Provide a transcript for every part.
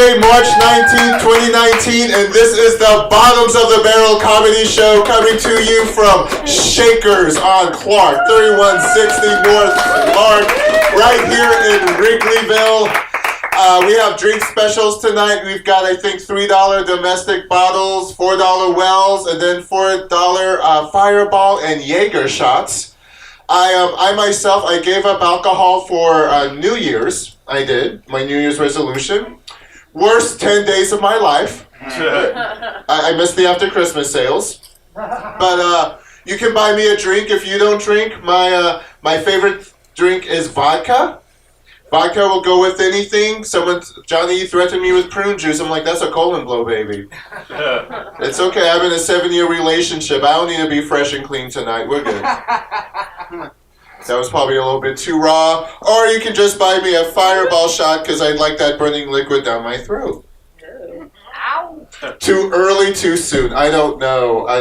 Friday, March 19, 2019, and this is the Bottoms of the Barrel Comedy Show coming to you from Shakers on Clark, 3160 North Clark, right here in Wrigleyville. We have drink specials tonight. We've got, I think, $3 domestic bottles, $4 Wells, and then $4 Fireball and Jaeger shots. I myself, I gave up alcohol for New Year's. I did, my New Year's resolution. Worst 10 days of my life. I missed the after Christmas sales. But you can buy me a drink if you don't drink. My favorite drink is vodka. Vodka will go with anything. Johnny threatened me with prune juice. I'm like, that's a colon blow, baby. It's okay, I'm in a 7-year relationship. I don't need to be fresh and clean tonight. We're good. That was probably a little bit too raw. Or you can just buy me a Fireball shot because I like that burning liquid down my throat. Ow. Too early, too soon. I don't know. I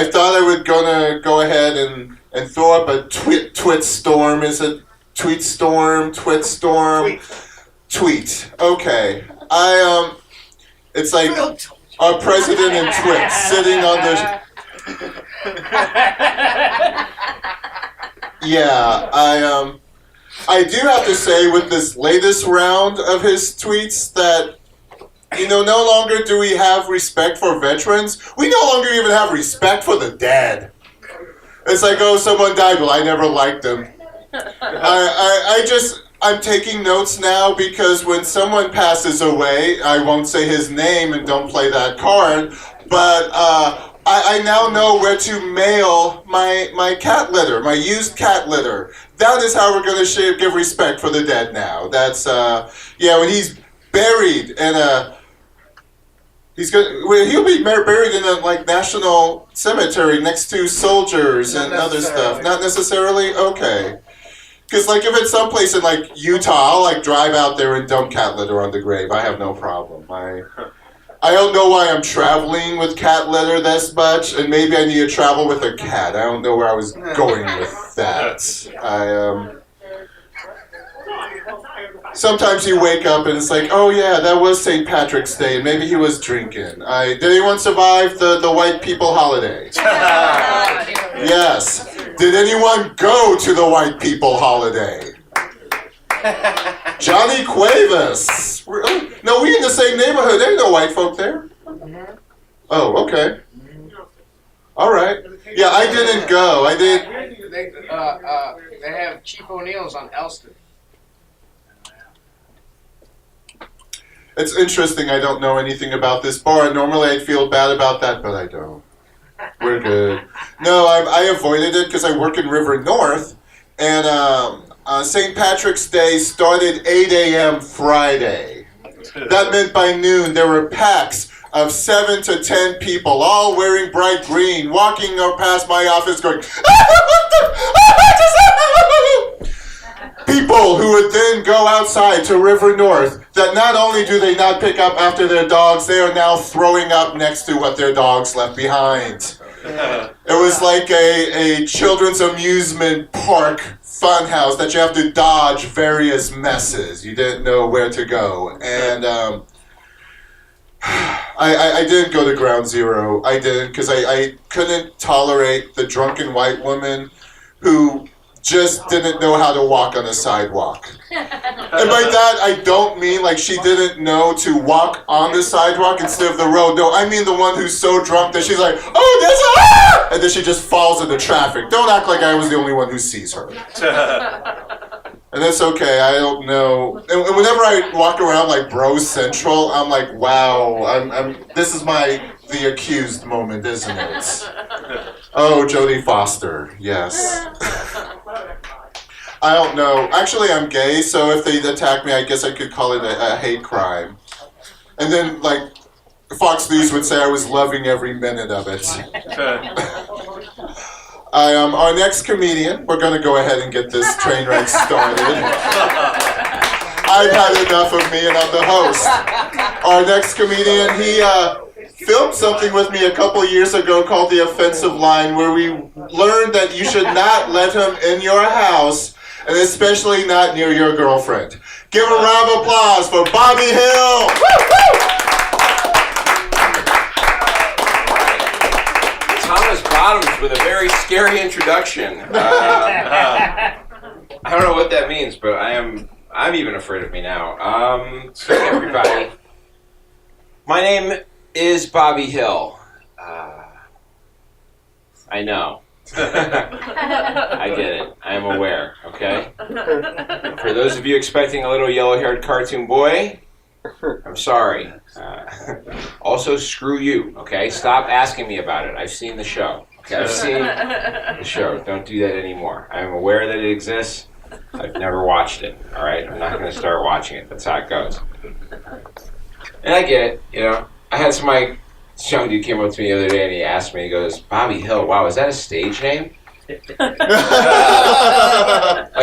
thought I would gonna go ahead and throw up a twit storm. Is it tweet storm? Twit storm? Tweet. Okay. It's like our president and twit sitting on the. Yeah, I do have to say with this latest round of his tweets that, no longer do we have respect for veterans. We no longer even have respect for the dead. It's like, oh, someone died. Well, I never liked them. I'm taking notes now because when someone passes away, I won't say his name and don't play that card, but I now know where to mail my cat litter, my used cat litter. That is how we're going to give respect for the dead now. That's, when he's buried in he'll be buried in a, national cemetery next to soldiers and other stuff. Not necessarily? Okay. Because, if it's someplace in, Utah, I'll, drive out there and dump cat litter on the grave. I have no problem. I don't know why I'm traveling with cat litter this much, and maybe I need to travel with a cat. I don't know where I was going with that. Sometimes you wake up and it's like, oh yeah, that was St. Patrick's Day, and maybe he was drinking. Did anyone survive the white people holiday? Yes. Did anyone go to the white people holiday? Johnny Cuevas. No, we in the same neighborhood. There ain't no white folk there. Oh, okay. All right. Yeah, I didn't go. I did. They have Chief O'Neill's on Elston. It's interesting. I don't know anything about this bar. Normally I'd feel bad about that, but I don't. We're good. No, I avoided it because I work in River North, and St. Patrick's Day started 8 a.m. Friday. That meant by noon there were packs of 7 to 10 people, all wearing bright green, walking past my office going, people who would then go outside to River North, that not only do they not pick up after their dogs, they are now throwing up next to what their dogs left behind. It was like a children's amusement park fun house that you have to dodge various messes. You didn't know where to go. And I didn't go to Ground Zero. I didn't because I couldn't tolerate the drunken white woman who just didn't know how to walk on a sidewalk. And by that, I don't mean she didn't know to walk on the sidewalk instead of the road. No, I mean the one who's so drunk that she's like, oh, there's a... And then she just falls into traffic. Don't act like I was the only one who sees her. And that's okay, I don't know. And whenever I walk around Bro Central, I'm like, wow, this is the accused moment, isn't it? Oh, Jodie Foster, yes. I don't know. Actually, I'm gay, so if they attack me, I guess I could call it a hate crime. And then, Fox News would say I was loving every minute of it. Our next comedian, we're going to go ahead and get this train wreck started. I've had enough of me and I'm the host. Our next comedian, he filmed something with me a couple years ago called The Offensive Line, where we learned that you should not let him in your house, and especially not near your girlfriend. Give a round of applause for Bobby Hill. Thomas Bottoms with a very scary introduction. I don't know what that means, but I'm even afraid of me now. So everybody, my name is Bobby Hill. I know. I get it. I am aware, okay? For those of you expecting a little yellow-haired cartoon boy, I'm sorry. Also, screw you, okay? Stop asking me about it. I've seen the show. Okay, I've seen the show. Don't do that anymore. I'm aware that it exists. I've never watched it, all right? I'm not going to start watching it. That's how it goes. And I get it, you know. I had somebody... This young dude came up to me the other day and he asked me, he goes, Bobby Hill, wow, is that a stage name? Like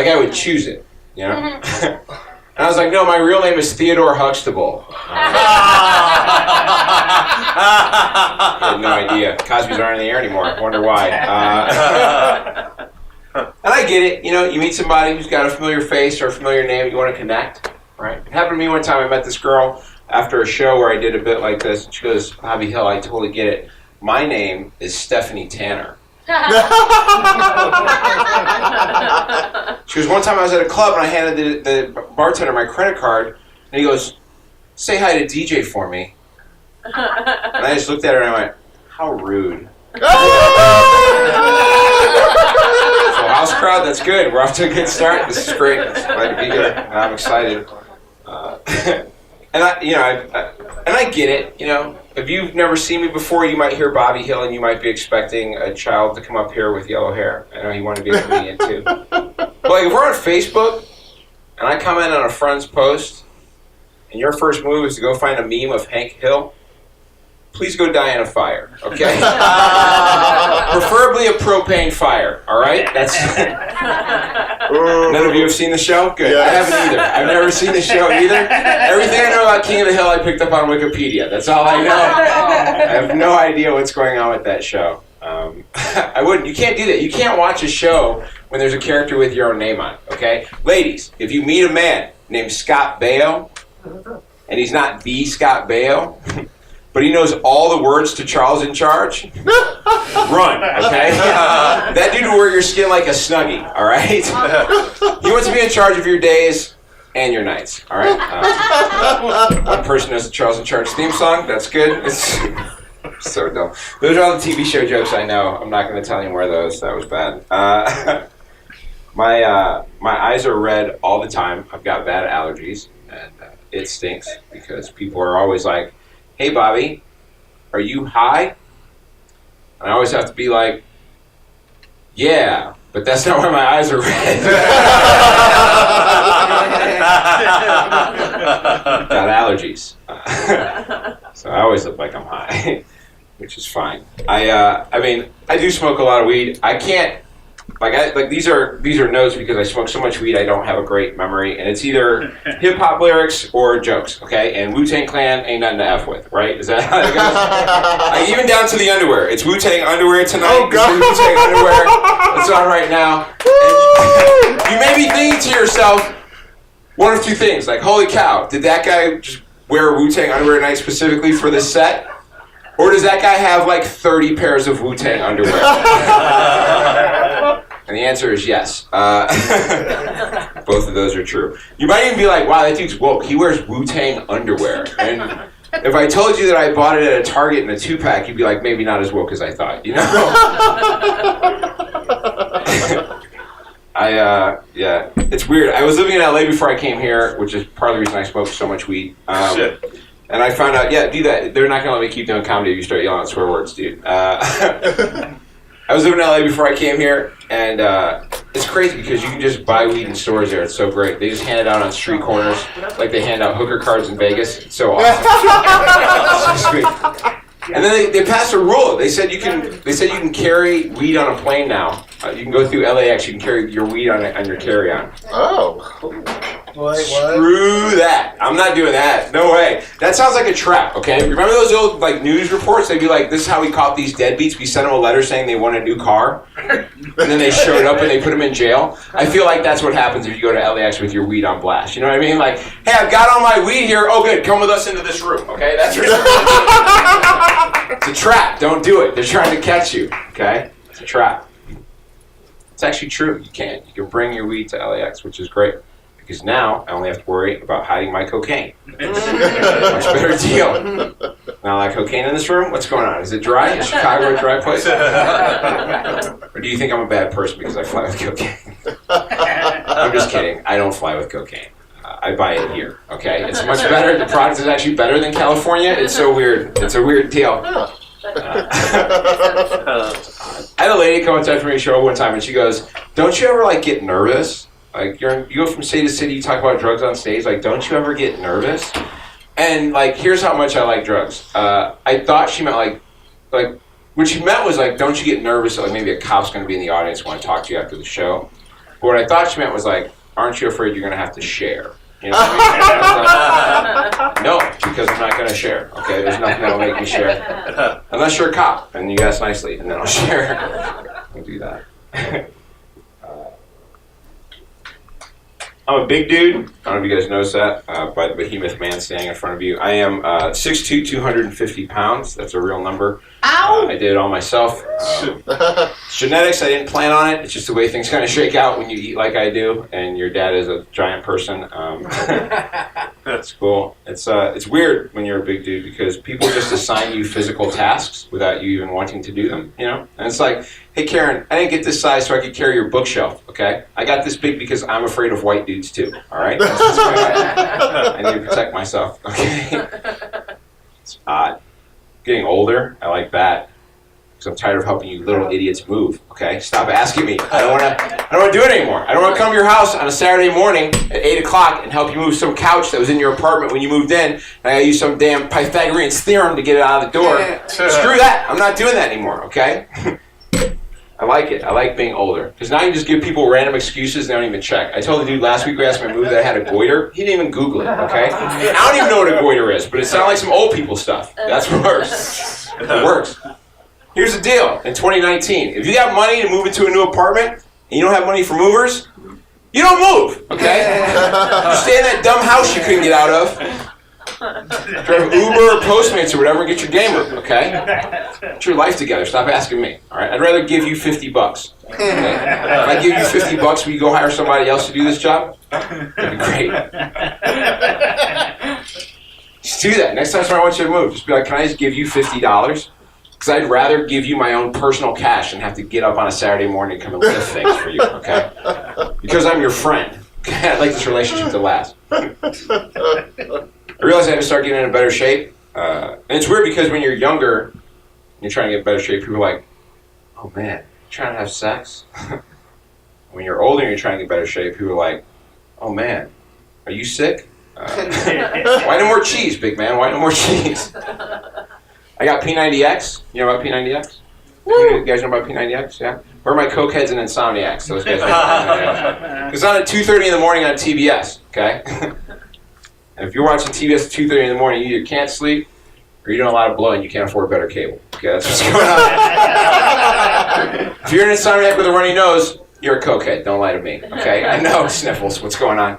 I would choose it, you know? And I was like, no, my real name is Theodore Huxtable. I had no idea. Cosby's aren't in the air anymore. I wonder why. And I get it, you know, you meet somebody who's got a familiar face or a familiar name, you want to connect, right? It happened to me one time, I met this girl after a show where I did a bit like this, and she goes, Bobby Hill, I totally get it. My name is Stephanie Tanner. She goes, one time I was at a club and I handed the bartender my credit card, and he goes, say hi to DJ for me. And I just looked at her and I went, how rude. Full house crowd, that's good. We're off to a good start. This is great. I'm glad to be here. I'm excited. And I get it, you know. If you've never seen me before, you might hear Bobby Hill and you might be expecting a child to come up here with yellow hair. I know you want to be a comedian too. But like if we're on Facebook and I comment on a friend's post and your first move is to go find a meme of Hank Hill, please go die in a fire, okay? Preferably a propane fire, all right? That's. None of you have seen the show? Good. Yes. I haven't either. I've never seen the show either. Everything I know about King of the Hill I picked up on Wikipedia. That's all I know. I have no idea what's going on with that show. I wouldn't. You can't do that. You can't watch a show when there's a character with your own name on it, okay? Ladies, if you meet a man named Scott Baio, and he's not the Scott Baio, but he knows all the words to Charles in Charge, run, okay? That dude will wear your skin like a Snuggie, all right? He wants to be in charge of your days and your nights, all right? One person knows the Charles in Charge theme song. That's good. It's so dumb. Those are all the TV show jokes I know. I'm not going to tell you more of those. That was bad. My eyes are red all the time. I've got bad allergies, and it stinks because people are always like, hey, Bobby, are you high? And I always have to be like, yeah, but that's not why my eyes are red. Got allergies. So I always look like I'm high, which is fine. I mean, I do smoke a lot of weed. I can't, these are notes because I smoke so much weed I don't have a great memory, and it's either hip-hop lyrics or jokes, okay? And Wu-Tang Clan ain't nothing to F with, right? Is that how it goes? Even down to the underwear. It's Wu-Tang underwear tonight. Oh, God. Wu-Tang underwear. It's on right now. And you may be thinking to yourself one of two things, like, holy cow, did that guy just wear Wu-Tang underwear tonight specifically for this set? Or does that guy have like 30 pairs of Wu-Tang underwear? And the answer is yes. Both of those are true. You might even be like, wow, that dude's woke. He wears Wu-Tang underwear. And if I told you that I bought it at a Target in a 2-pack, you'd be like, maybe not as woke as I thought, you know? Yeah, it's weird. I was living in LA before I came here, which is part of the reason I smoke so much weed. Shit. And I found out, yeah, do that. They're not going to let me keep doing comedy if you start yelling at swear words, dude. I was living in LA before I came here, and it's crazy because you can just buy weed in stores there. It's so great. They just hand it out on street corners like they hand out hooker cards in Vegas. It's so awesome. It's so sweet. And then they passed a rule. They said you can carry weed on a plane now. You can go through LAX. You can carry your weed on your carry-on. Oh. What? Screw that. I'm not doing that. No way. That sounds like a trap, okay? Remember those old like news reports? They'd be like, this is how we caught these deadbeats. We sent them a letter saying they want a new car. And then they showed up and they put them in jail. I feel like that's what happens if you go to LAX with your weed on blast. You know what I mean? Like, hey, I've got all my weed here. Oh, good. Come with us into this room, okay? That's what it's a trap. Don't do it. They're trying to catch you, okay? It's a trap. It's actually true. You can bring your weed to LAX, which is great. Because now I only have to worry about hiding my cocaine. Much better deal. Now, like cocaine in this room? What's going on? Is it dry? Is Chicago a dry place? Or do you think I'm a bad person because I fly with cocaine? I'm just kidding. I don't fly with cocaine. I buy it here, okay? It's much better. The product is actually better than California. It's so weird. It's a weird deal. I had a lady come and talk to me at a show one time, and she goes, don't you ever, like, get nervous? Like, you go from city to city, you talk about drugs on stage, like, don't you ever get nervous? And, like, here's how much I like drugs. I thought she meant, like, what she meant was, like, don't you get nervous that, like, maybe a cop's going to be in the audience and want to talk to you after the show. But what I thought she meant was, like, aren't you afraid you're going to have to share? You know what I mean? No, because I'm not going to share, okay? There's nothing that'll make me share. Unless you're a cop, and you ask nicely, and then I'll share. I'll do that. I'm a big dude. I don't know if you guys noticed that by the behemoth man standing in front of you. I am 6'2", 250 pounds. That's a real number. Ow! I did it all myself. It's genetics. I didn't plan on it. It's just the way things kind of shake out when you eat like I do, and your dad is a giant person. That's cool. It's weird when you're a big dude because people just assign you physical tasks without you even wanting to do them, you know? And it's like, hey, Karen, I didn't get this size so I could carry your bookshelf, okay? I got this big because I'm afraid of white dudes too, all right? That's what's going on. I need to protect myself, okay? It's odd. Getting older, I like that. Because I'm tired of helping you little idiots move, okay? Stop asking me. I don't want to do it anymore. I don't want to come to your house on a Saturday morning at 8 o'clock and help you move some couch that was in your apartment when you moved in. And I got to use some damn Pythagorean theorem to get it out of the door. Screw that. I'm not doing that anymore, okay? I like it. I like being older. Because now you just give people random excuses and they don't even check. I told the dude last week we asked him to move that I had a goiter. He didn't even Google it, okay? I don't even know what a goiter is, but it sounded like some old people stuff. That's worse. It works. Here's the deal. In 2019, if you have money to move into a new apartment and you don't have money for movers, you don't move, okay? You stay in that dumb house you couldn't get out of. Drive Uber or Postmates or whatever and get your game room, okay? Get your life together. Stop asking me, all right? I'd rather give you $50, okay? If I give you $50, will you go hire somebody else to do this job? That'd be great. Just do that. Next time somebody wants you to move, just be like, can I just give you $50? Because I'd rather give you my own personal cash and have to get up on a Saturday morning and come and lift things for you, okay? Because I'm your friend. Okay? I'd like this relationship to last. I realized I had to start getting in a better shape. And it's weird because when you're younger, and you're trying to get in better shape, people are like, oh man, you trying to have sex? When you're older and you're trying to get in better shape, people are like, oh man, are you sick? Why no more cheese, big man? Why no more cheese? I got P90X. You know about P90X? You guys know about P90X? Yeah? Where are my cokeheads and insomniacs? Those guys know. It's on at 2:30 in the morning on TBS, okay? And if you're watching TBS at 2:30 in the morning, you either can't sleep or you're doing a lot of blow and you can't afford better cable. Okay, that's what's going on. If you're an insomniac with a runny nose, you're a cokehead. Don't lie to me, okay? I know, sniffles. What's going on?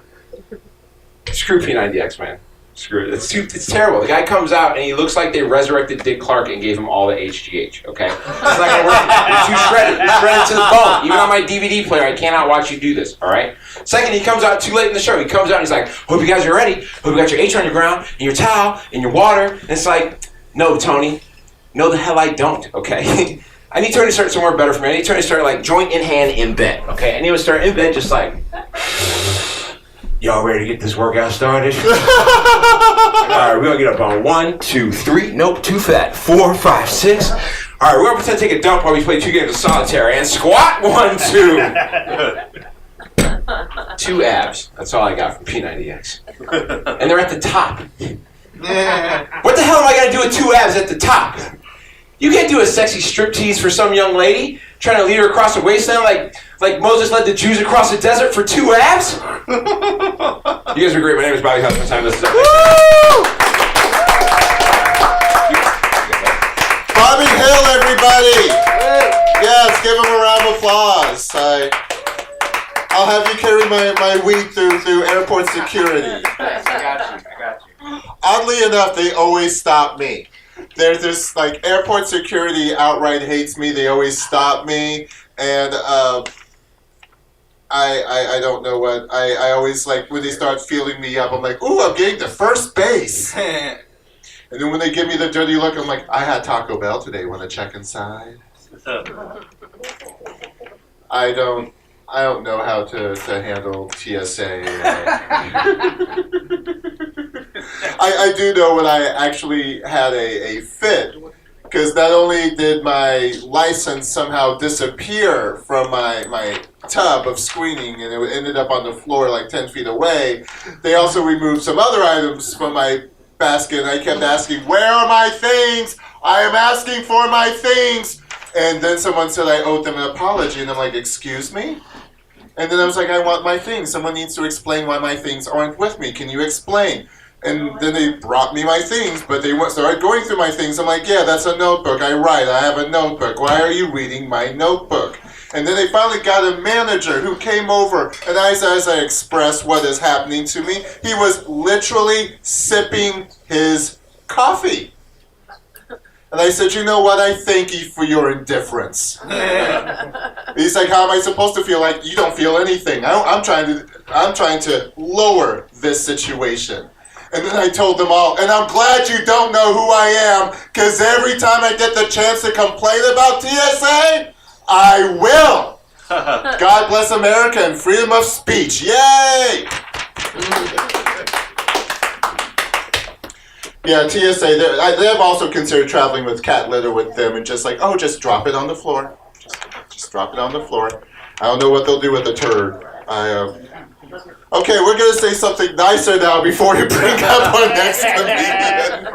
Screw P90X, man. Screw it. It's terrible. The guy comes out and he looks like they resurrected Dick Clark and gave him all the HGH, okay? It's not going to work. You're too shredded. You're shredded to the bone. Even on my DVD player, I cannot watch you do this, all right? Second, he comes out too late in the show. He comes out and he's like, hope you guys are ready. Hope you got your H on your ground and your towel and your water. And it's like, no, Tony. No, the hell I don't, okay? I need Tony to start somewhere better for me. I need Tony to start like joint in hand in bed, okay? I need him to start in bed just like... Y'all ready to get this workout started? Alright, we're gonna get up on 1, 2, 3. Nope, too fat. 4, 5, 6. Alright, we're gonna pretend to take a dump while we play 2 games of solitaire and squat. 1, 2. 2 abs. That's all I got from P90X. And they're at the top. What the hell am I gonna do with 2 abs at the top? You can't do a sexy striptease for some young lady trying to lead her across the wasteland like Moses led the Jews across the desert for 2 abs? You guys are great. My name is Bobby Huffman. Time to start. Bobby Hill, everybody! Yes, give him a round of applause. I'll have you carry my weed through airport security. I got you. Oddly enough, they always stop me. There's this, like, airport security outright hates me. They always stop me. And I don't know what. I always, like, when they start feeling me up, I'm like, ooh, I'm getting to first base. And then when they give me the dirty look, I'm like, I had Taco Bell today. Want to check inside? I don't know how to handle TSA. I do know when I actually had a fit, because not only did my license somehow disappear from my tub of screening and it ended up on the floor like 10 feet away, they also removed some other items from my basket, and I kept asking, where are my things? I am asking for my things. And then someone said I owed them an apology, and I'm like, excuse me? And then I was like, I want my things. Someone needs to explain why my things aren't with me. Can you explain? And then they brought me my things, but they started going through my things. I'm like, yeah, that's a notebook. I write. I have a notebook. Why are you reading my notebook? And then they finally got a manager who came over, and as I expressed what is happening to me, he was literally sipping his coffee. And I said, you know what? I thank you for your indifference. He's like, how am I supposed to feel? Like, you don't feel anything. I'm trying to lower this situation. And then I told them all, and I'm glad you don't know who I am, because every time I get the chance to complain about TSA, I will. God bless America and freedom of speech. Yay! Yeah, TSA, they have also considered traveling with cat litter with them and just like, oh, just drop it on the floor. Just drop it on the floor. I don't know what they'll do with the turd. Okay, we're going to say something nicer now before we bring up our next comedian.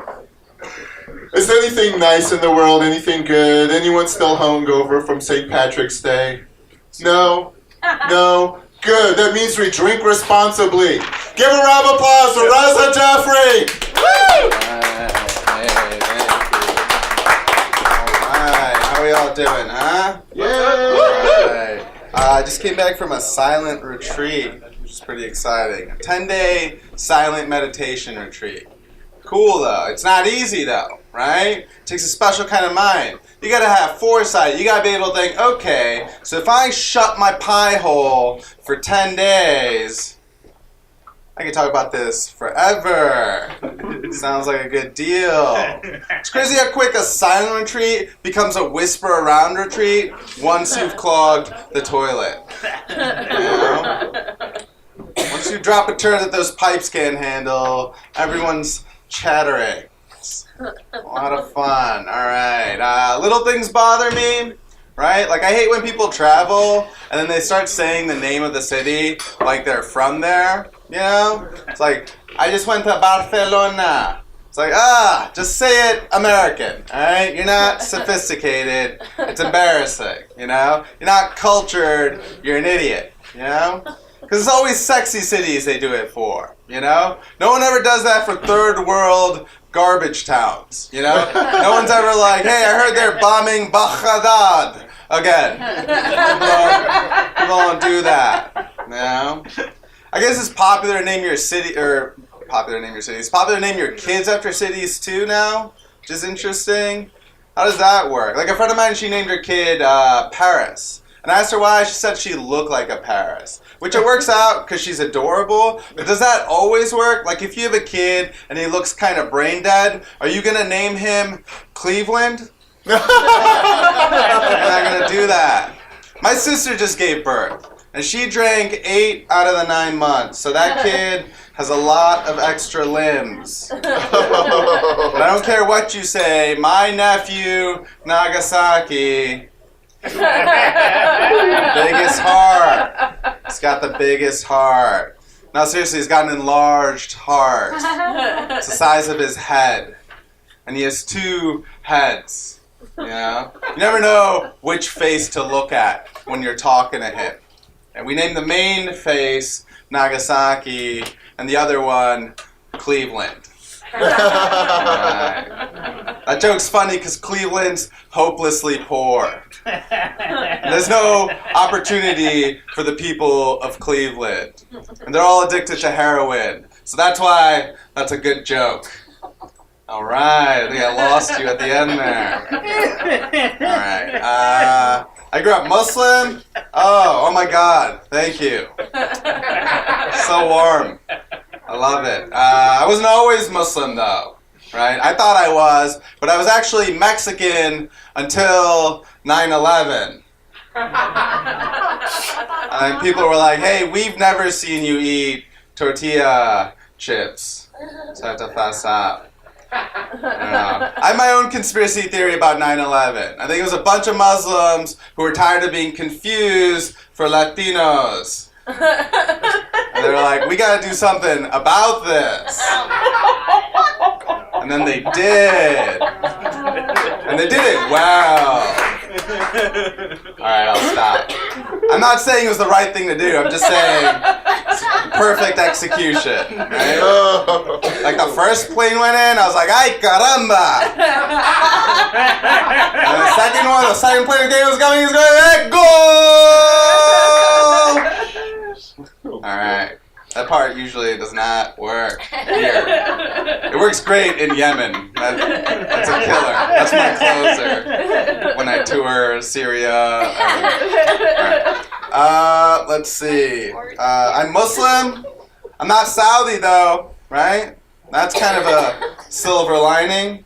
Is there anything nice in the world? Anything good? Anyone still hungover from St. Patrick's Day? No? No? Good. That means we drink responsibly. Give a round of applause for Raza Jafri! Woo! Alright, how are y'all doing, huh? Yeah! I just came back from a silent retreat, which is pretty exciting. A 10-day silent meditation retreat. Cool though. It's not easy though, right? It takes a special kind of mind. You gotta have foresight. You gotta be able to think, okay, so if I shut my pie hole for 10 days, I can talk about this forever. Sounds like a good deal. It's crazy how quick a silent retreat becomes a whisper around retreat once you've clogged the toilet. You know? Once you drop a turd that those pipes can't handle, everyone's chattering. It's a lot of fun. All right. Little things bother me. Right? Like, I hate when people travel and then they start saying the name of the city like they're from there. You know? It's like, I just went to Barcelona. It's like, just say it American. Alright? You're not sophisticated. It's embarrassing. You know? You're not cultured. You're an idiot. You know? Because it's always sexy cities they do it for. You know? No one ever does that for third world garbage towns. You know? No one's ever like, hey, I heard they're bombing Baghdad again. People don't do that. You know? I guess it's popular to name your city, or popular to name your cities. It's popular to name your kids after cities too now, which is interesting. How does that work? Like a friend of mine, she named her kid Paris. And I asked her why, she said she looked like a Paris. Which it works out because she's adorable, but does that always work? Like if you have a kid and he looks kind of brain dead, are you going to name him Cleveland? You're not going to do that. My sister just gave birth. And she drank 8 out of the 9 months. So that kid has a lot of extra limbs. But I don't care what you say. My nephew, Nagasaki, biggest heart. He's got the biggest heart. No, seriously, he's got an enlarged heart. It's the size of his head. And he has 2 heads. You know? You never know which face to look at when you're talking to him. And we named the main face Nagasaki and the other one Cleveland. Right. That joke's funny because Cleveland's hopelessly poor. There's no opportunity for the people of Cleveland. And they're all addicted to heroin. So that's why that's a good joke. All right, I think I lost you at the end there. All right. I grew up Muslim. Oh my God. Thank you. So warm. I love it. I wasn't always Muslim though, right? I thought I was, but I was actually Mexican until 9/11. And people were like, hey, we've never seen you eat tortilla chips. So I have to fast up. I have my own conspiracy theory about 9/11. I think it was a bunch of Muslims who were tired of being confused for Latinos. And they were like, we gotta do something about this. And then they did. And they did it well. Alright, I'll stop. I'm not saying it was the right thing to do, I'm just saying perfect execution, right? Like the first plane went in, I was like, ay caramba! And the second plane was going, hey, go! Alright. That part usually does not work here. It works great in Yemen. That's a killer. That's my closer when I tour Syria. Right. Let's see. I'm Muslim. I'm not Saudi though, right? That's kind of a silver lining.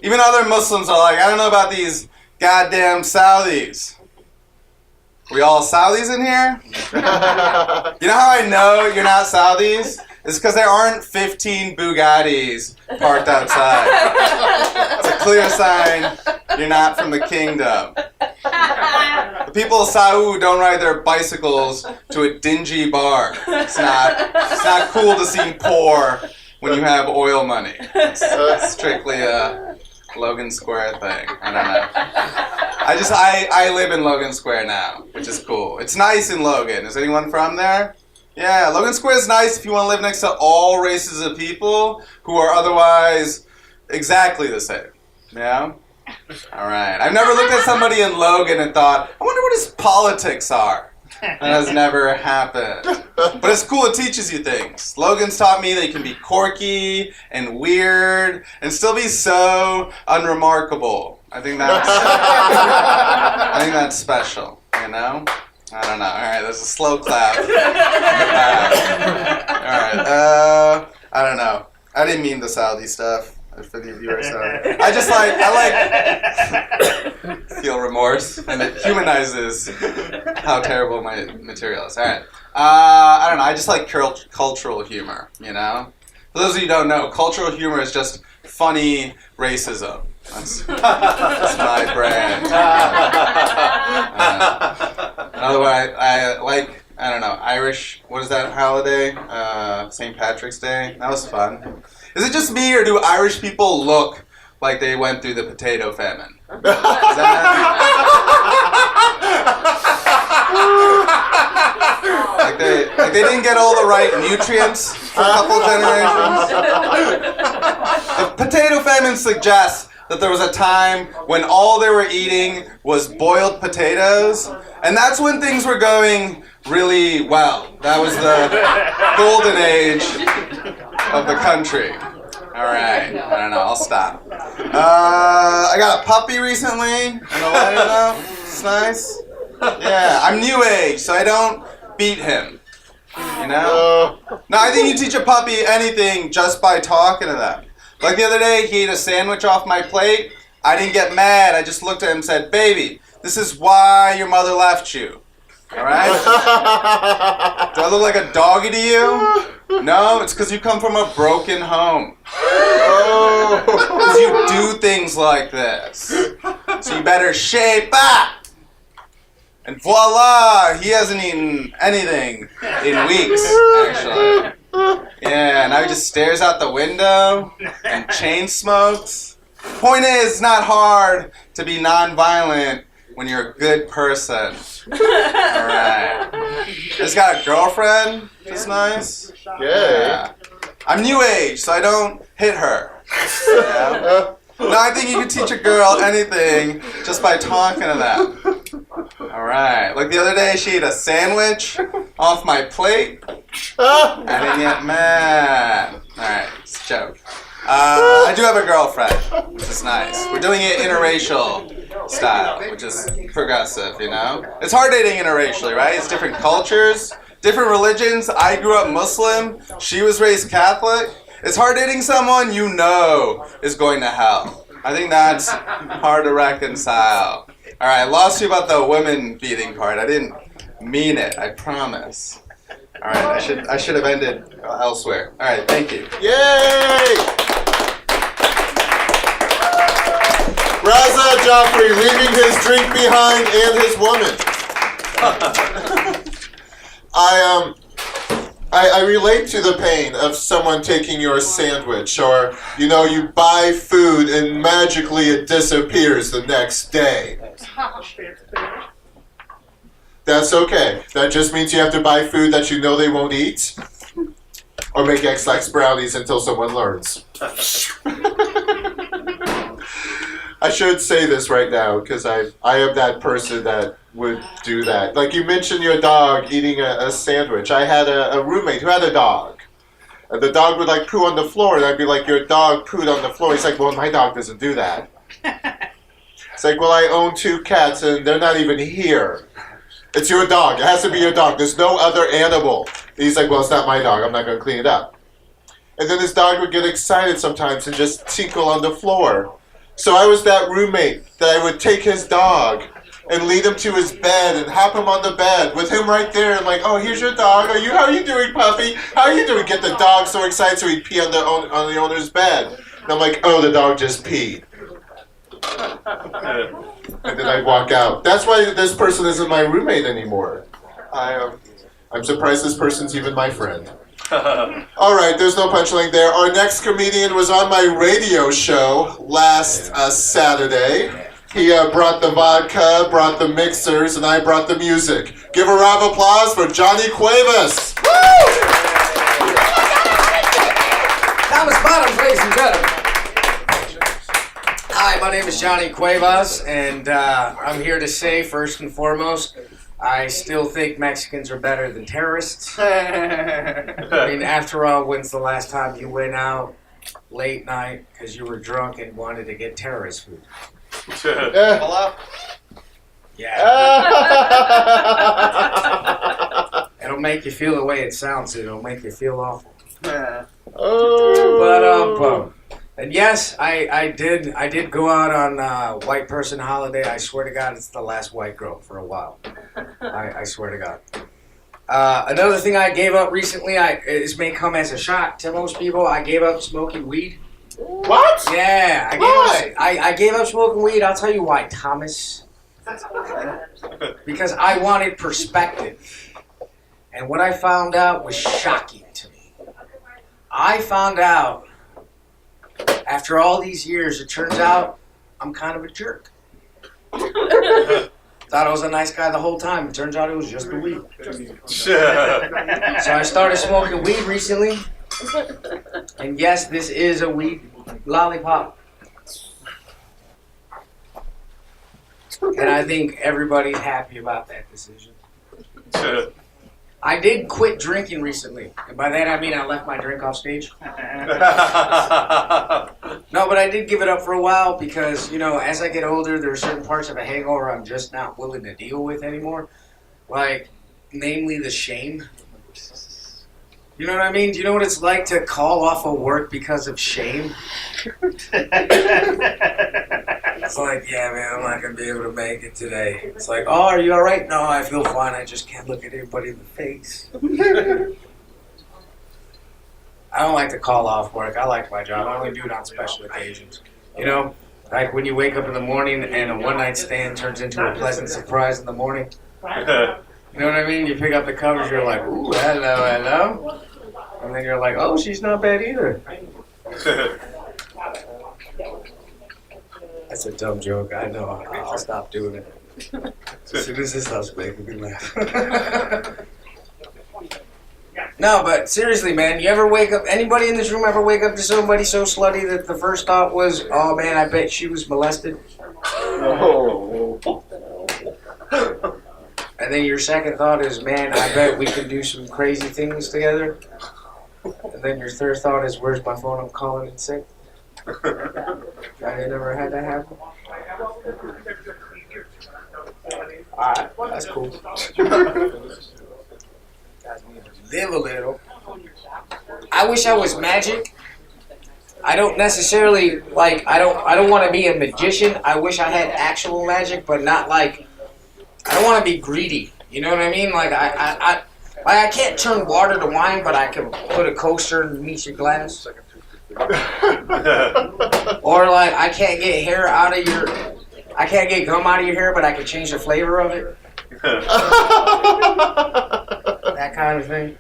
Even other Muslims are like, I don't know about these goddamn Saudis. We all Saudis in here? You know how I know you're not Saudis? It's because there aren't 15 Bugattis parked outside. It's a clear sign you're not from the kingdom. The people of Saud don't ride their bicycles to a dingy bar. It's not cool to seem poor when you have oil money. It's strictly a Logan Square thing. I don't know. I live in Logan Square now, which is cool. It's nice in Logan. Is anyone from there? Yeah, Logan Square is nice if you want to live next to all races of people who are otherwise exactly the same. Yeah? Alright. I've never looked at somebody in Logan and thought, I wonder what his politics are. That has never happened. But it's cool, it teaches you things. Logan's taught me that you can be quirky and weird and still be so unremarkable. I think that's special, you know? I don't know. Alright, there's a slow clap. Alright, I don't know. I didn't mean the Saudi stuff. If any of you are Saudi. I feel remorse, and it humanizes how terrible my material is. Alright. I don't know, I just like cultural humor, you know? For those of you who don't know, cultural humor is just funny racism. That's my brand. Otherwise, I like, I don't know, Irish, what is that holiday? St. Patrick's Day? That was fun. Is it just me, or do Irish people look like they went through the potato famine? Is that... like they didn't get all the right nutrients for a couple generations? The potato famine suggests that there was a time when all they were eating was boiled potatoes, and that's when things were going really well. That was the golden age of the country. Alright, I don't know, I'll stop. I got a puppy recently, and a letter though. It's nice. Yeah, I'm new age, so I don't beat him. You know? No, I think you teach a puppy anything just by talking to them. Like the other day, he ate a sandwich off my plate. I didn't get mad. I just looked at him and said, baby, this is why your mother left you. Alright? Do I look like a doggy to you? No, it's because you come from a broken home. Because you do things like this. So you better shape up. And voila, he hasn't eaten anything in weeks, actually. Yeah, now he just stares out the window and chain smokes. Point is, it's not hard to be non-violent when you're a good person. Alright. Just got a girlfriend. That's nice. Yeah. I'm new age, so I don't hit her. Yeah. No, I think you can teach a girl anything just by talking to them. Alright. Like the other day, she ate a sandwich off my plate. I didn't get mad. Alright, it's a joke. I do have a girlfriend, which is nice. We're doing it interracial style, which is progressive, you know? It's hard dating interracially, right? It's different cultures, different religions. I grew up Muslim. She was raised Catholic. It's hard dating someone you know is going to hell. I think that's hard to reconcile. All right, I lost you about the women beating part. I didn't mean it, I promise. All right, I should have ended elsewhere. All right, thank you. Yay! Raza Jafri leaving his drink behind and his woman. I relate to the pain of someone taking your sandwich, or you buy food and magically it disappears the next day. That's okay. That just means you have to buy food that you know they won't eat, or make X-Lax brownies until someone learns. I should say this right now because I am that person that would do that. Like you mentioned your dog eating a sandwich. I had a roommate who had a dog. And the dog would poo on the floor, and I'd be like, your dog pooed on the floor. He's like, well, my dog doesn't do that. It's like, well, I own 2 cats and they're not even here. It's your dog. It has to be your dog. There's no other animal. And he's like, well, it's not my dog. I'm not going to clean it up. And then his dog would get excited sometimes and just tinkle on the floor. So I was that roommate that I would take his dog and lead him to his bed and hop him on the bed with him right there and like, oh, here's your dog. How are you doing, puppy? How are you doing? Get the dog so excited so he'd pee on the owner's bed. And I'm like, oh, the dog just peed. And then I'd walk out. That's why this person isn't my roommate anymore. I'm surprised this person's even my friend. All right, there's no punchline there. Our next comedian was on my radio show last Saturday. He brought the vodka, brought the mixers, and I brought the music. Give a round of applause for Johnny Cuevas. Woo! Thomas Bottoms, ladies and gentlemen. Hi, my name is Johnny Cuevas, and I'm here to say, first and foremost, I still think Mexicans are better than terrorists. I mean, after all, when's the last time you went out late night because you were drunk and wanted to get terrorist food? Hello? Yeah. It'll make you feel the way it sounds. It'll make you feel awful. But and yes, I did go out on white person holiday. I swear to God, it's the last white girl for a while. I swear to God. Another thing I gave up recently, this may come as a shock to most people, I gave up smoking weed. What? Yeah. I gave up smoking weed. I'll tell you why, Thomas. Because I wanted perspective. And what I found out was shocking to me. I found out, after all these years, it turns out I'm kind of a jerk. Thought I was a nice guy the whole time. It turns out it was just the weed. So I started smoking weed recently. And yes, this is a weed lollipop. And I think everybody's happy about that decision. I did quit drinking recently. And by that I mean I left my drink off stage. No, but I did give it up for a while because, as I get older, there are certain parts of a hangover I'm just not willing to deal with anymore. Like, namely the shame. You know what I mean? Do you know what it's like to call off of work because of shame? It's like, yeah, man, I'm not going to be able to make it today. It's like, oh, are you all right? No, I feel fine. I just can't look at anybody in the face. I don't like to call off work. I like my job. I only do it on special occasions. Like when you wake up in the morning and a one-night stand turns into a pleasant surprise in the morning. You know what I mean? You pick up the covers, you're like, ooh, hello. And then you're like, oh, she's not bad either. That's That's a dumb joke. I know. I'll stop doing it. As soon as this stops making me laugh. No, but seriously, man, you ever wake up, anybody in this room ever wake up to somebody so slutty that the first thought was, oh man, I bet she was molested? Oh. And then your second thought is, man, I bet we can do some crazy things together. And then your third thought is, where's my phone? I'm calling in sick. I never had that happen. Alright, that's cool. Live a little. I wish I was magic. I don't necessarily like. I don't want to be a magician. I wish I had actual magic, but not like. I don't want to be greedy. You know what I mean? Like I can't turn water to wine, but I can put a coaster underneath your glass. Or like I can't get hair out of your. I can't get gum out of your hair, but I can change the flavor of it. That kind of thing.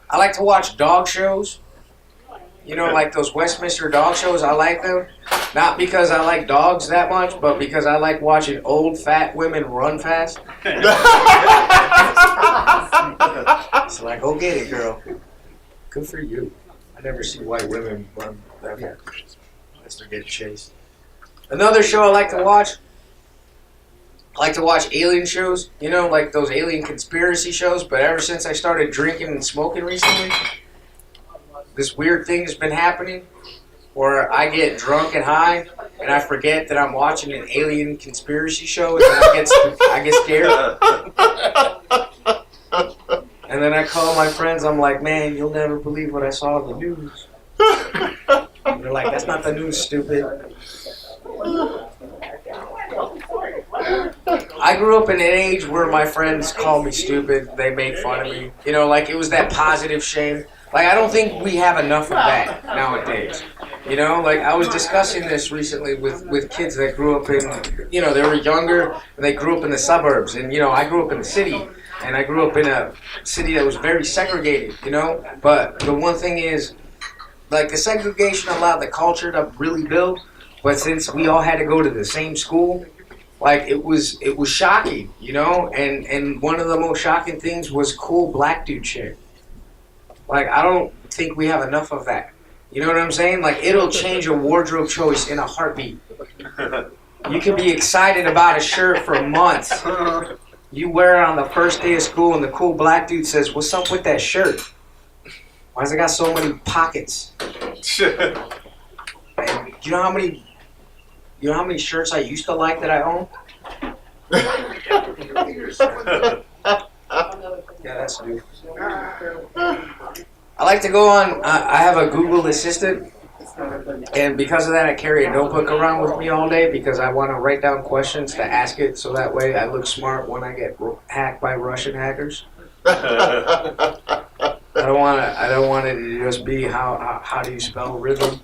I like to watch dog shows. You know, like those Westminster dog shows. I like them. Not because I like dogs that much, but because I like watching old fat women run fast. It's like, go get it, girl. Good for you. I never see white women run that fast unless they're getting chased. Another show I like to watch. I like to watch alien shows, you know, like those alien conspiracy shows, but ever since I started drinking and smoking recently, this weird thing has been happening where I get drunk and high and I forget that I'm watching an alien conspiracy show and then I get scared. And then I call my friends, I'm like, man, you'll never believe what I saw in the news. And they're like, that's not the news, stupid. I grew up in an age where my friends call me stupid. They make fun of me. You know, like it was that positive shame. Like I don't think we have enough of that nowadays. You know, like I was discussing this recently with kids that grew up in, you know, they were younger and they grew up in the suburbs. And, you know, I grew up in the city and I grew up in a city that was very segregated, you know. But the one thing is, like the segregation allowed the culture to really build. But since we all had to go to the same school, like it was shocking, you know, and one of the most shocking things was cool black dude shit. Like I don't think we have enough of that. You know what I'm saying? Like it'll change a wardrobe choice in a heartbeat. You can be excited about a shirt for months. You wear it on the first day of school and the cool black dude says, "What's up with that shirt? Why's it got so many pockets?" And you know how many shirts I used to like that I own? Yeah, that's new. I like to go on, I have a Google Assistant, and because of that I carry a notebook around with me all day because I want to write down questions to ask it so that way I look smart when I get hacked by Russian hackers. I don't want it to just be how do you spell rhythm?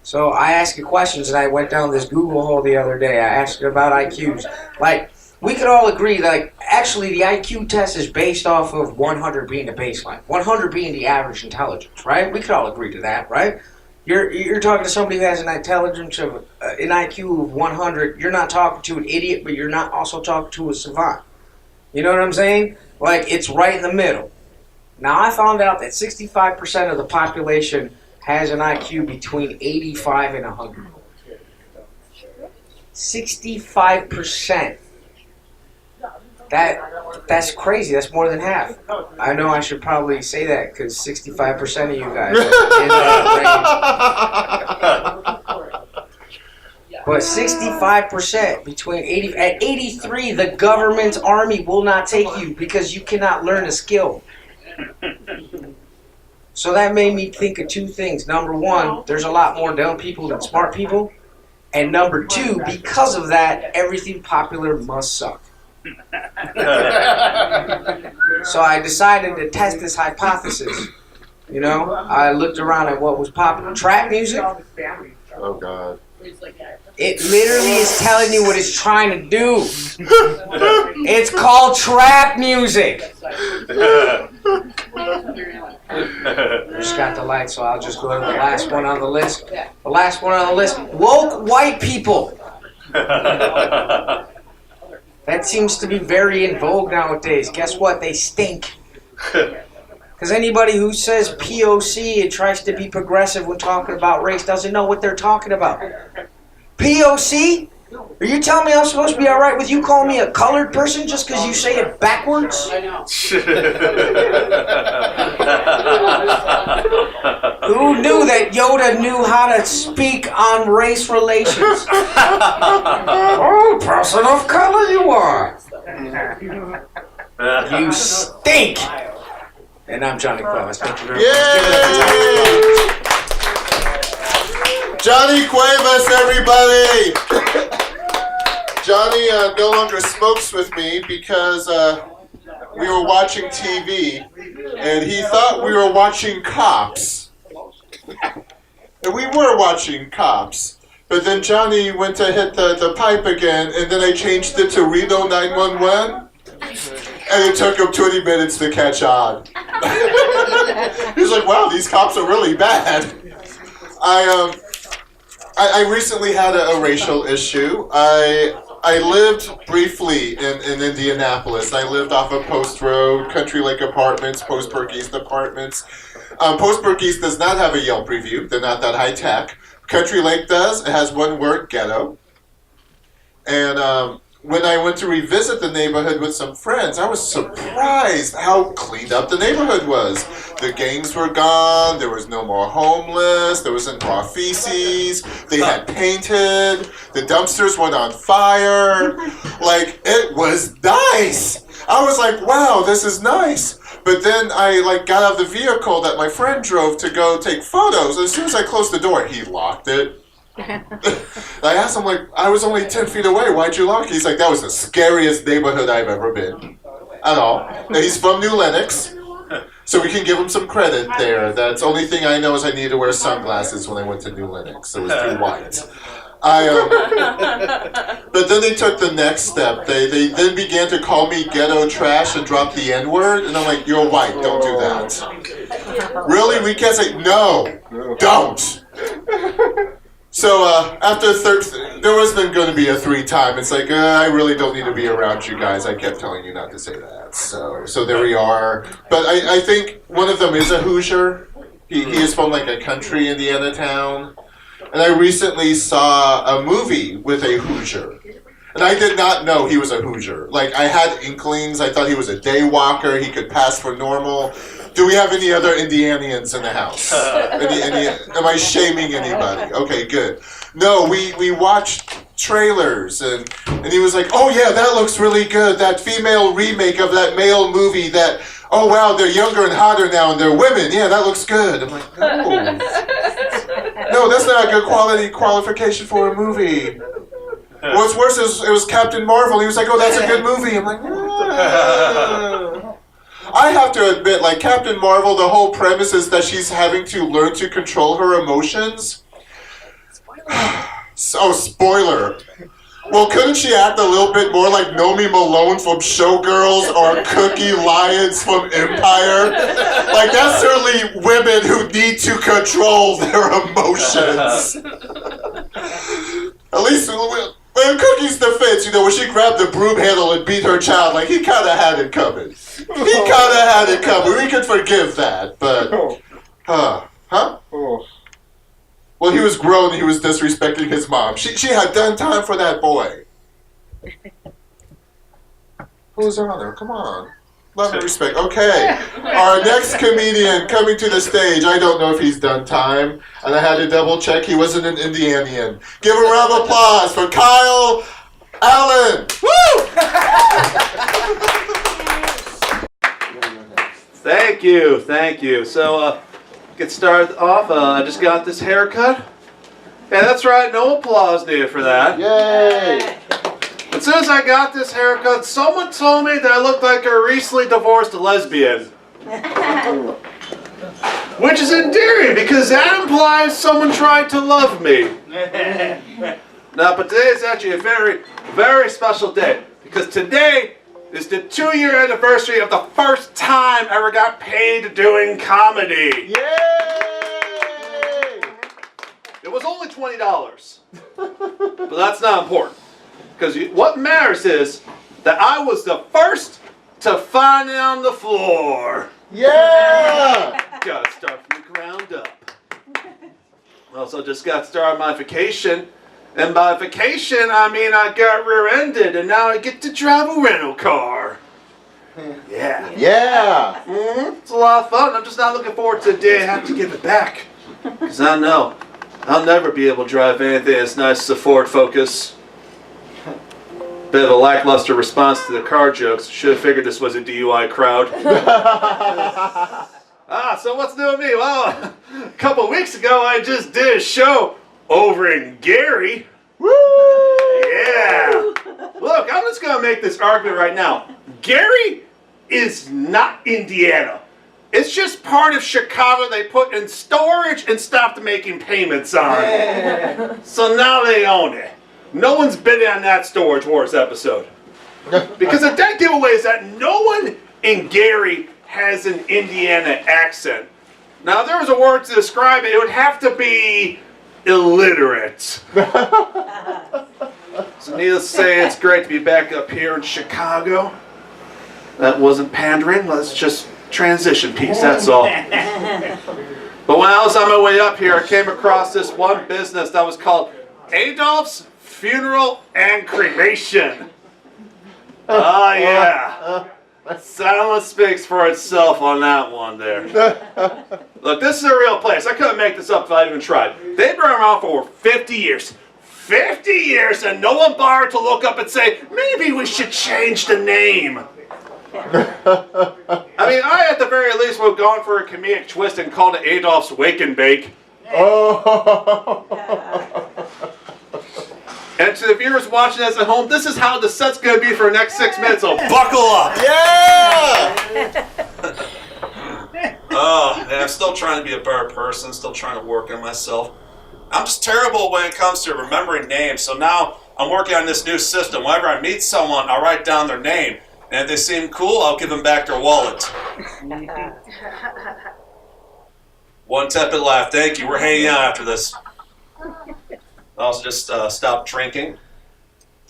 So I ask you questions, and I went down this Google hole the other day. I asked you about IQs. Like, we could all agree that, like, actually the IQ test is based off of 100 being the baseline, 100 being the average intelligence, right? We could all agree to that, right? You're talking to somebody who has an intelligence of an IQ of 100. You're not talking to an idiot, but you're not also talking to a savant. You know what I'm saying? Like, it's right in the middle. Now, I found out that 65% of the population has an IQ between 85 and 100. 65%. That's crazy. That's more than half. I know I should probably say that because 65% of you guys are in that range. But 65% between 80 at 83, the government's army will not take you because you cannot learn a skill. So that made me think of two things. Number one, there's a lot more dumb people than smart people. And number two, because of that, everything popular must suck. So I decided to test this hypothesis. You know, I looked around at what was popular. Trap music. Oh, God. It literally is telling you what it's trying to do. It's called trap music. Just got the light, so I'll just go to the last one on the list. The last one on the list, woke white people. That seems to be very in vogue nowadays. Guess what? They stink. Because anybody who says POC and tries to be progressive when talking about race doesn't know what they're talking about. POC? Are you telling me I'm supposed to be alright with you calling me a colored person just because you say it backwards? I know. Who knew that Yoda knew how to speak on race relations? Oh, person of color you are. You stink. And I'm Johnny Cuevas. Thank you very much. Give it up for Johnny Cuevas, everybody! Johnny no longer smokes with me because we were watching TV and he thought we were watching Cops. And we were watching Cops. But then Johnny went to hit the pipe again and then I changed it to Reno 911. And it took him 20 minutes to catch on. He was like, wow, these cops are really bad. I recently had a racial issue. I lived briefly in Indianapolis. I lived off of Post Road, Country Lake Apartments, Post Burcastro Apartments. Post Burcastro does not have a Yelp review. They're not that high tech. Country Lake does. It has one word, ghetto. And when I went to revisit the neighborhood with some friends, I was surprised how cleaned up the neighborhood was. The gangs were gone, there was no more homeless, there wasn't raw feces, they had painted, the dumpsters went on fire. Like, it was nice. I was like, wow, this is nice. But then I got out of the vehicle that my friend drove to go take photos. As soon as I closed the door, he locked it. I asked him, I was only 10 feet away, why'd you lock it? He's like, that was the scariest neighborhood I've ever been. At all. And he's from New Lenox, so we can give him some credit there. That's the only thing I know is I needed to wear sunglasses when I went to New Lenox. It was too white. But then they took the next step. They then began to call me ghetto trash and drop the N-word. And I'm like, you're white, don't do that. Really? We can't say, no, don't. So after there wasn't going to be a 3-time. It's like, I really don't need to be around you guys. I kept telling you not to say that. So there we are. But I think one of them is a Hoosier. He is from a country Indiana town. And I recently saw a movie with a Hoosier. And I did not know he was a Hoosier. I had inklings. I thought he was a day walker. He could pass for normal. Do we have any other Indianians in the house? Am I shaming anybody? Okay, good. No, we watched trailers, and he was like, oh yeah, that looks really good. That female remake of that male movie that, oh wow, they're younger and hotter now, and they're women. Yeah, that looks good. I'm like, no. No, that's not a good qualification for a movie. What's worse is it was Captain Marvel. He was like, oh, that's a good movie. I'm like, I have to admit, Captain Marvel, the whole premise is that she's having to learn to control her emotions. Oh, spoiler. Well, couldn't she act a little bit more like Nomi Malone from Showgirls or Cookie Lyons from Empire? That's certainly women who need to control their emotions. At least in Cookie's defense, when she grabbed the broom handle and beat her child, he kind of had it coming. He kind of had it coming. We could forgive that, but... Huh? Well, he was grown, he was disrespecting his mom. She had done time for that boy. Who's on there? Come on. Love and respect. Okay. Our next comedian coming to the stage, I don't know if he's done time, and I had to double check he wasn't an Indianian. Give a round of applause for Kyle Allen. Woo! Thank you. So, get started off. I just got this haircut. Yeah, that's right. No applause needed for that. Yay! As soon as I got this haircut, someone told me that I looked like a recently divorced lesbian. Which is endearing because that implies someone tried to love me. Now, but today is actually a very, very special day because today It's the 2-year anniversary of the first time I ever got paid doing comedy. Yay! It was only $20. But that's not important. Because what matters is that I was the first to find it on the floor. Yeah! Gotta start from the ground up. Also, just got started on my vacation. And by vacation, I mean I got rear-ended and now I get to drive a rental car. Yeah. Yeah! It's a lot of fun. I'm just not looking forward to the day I have to give it back. Because I know I'll never be able to drive anything as nice as a Ford Focus. Bit of a lackluster response to the car jokes. Should have figured this was a DUI crowd. So what's new with me? Well, a couple weeks ago I just did a show over in Gary. Woo! Yeah. Look, I'm just going to make this argument right now. Gary is not Indiana. It's just part of Chicago they put in storage and stopped making payments on. So now they own it. No one's bidding on that Storage Wars episode. Because the dead giveaway is that no one in Gary has an Indiana accent. Now, if there was a word to describe it, it would have to be illiterate. So needless to say, it's great to be back up here in Chicago. That wasn't pandering, let's just transition piece, that's all. But when I was on my way up here, I came across this one business that was called Adolph's Funeral and Cremation. Oh yeah. Silence speaks for itself on that one there. Look, this is a real place. I couldn't make this up if I even tried. They've been around for over 50 years. 50 years and no one bothered to look up and say, maybe we should change the name. I mean, I at the very least would have gone for a comedic twist and called it Adolph's Wake and Bake. Oh! And to the viewers watching this at home, this is how the set's going to be for the next 6 minutes, so buckle up! Yeah! Oh, and I'm still trying to be a better person, still trying to work on myself. I'm just terrible when it comes to remembering names, so now I'm working on this new system. Whenever I meet someone, I'll write down their name, and if they seem cool, I'll give them back their wallet. One tepid laugh, thank you, we're hanging out after this. I also just stopped drinking.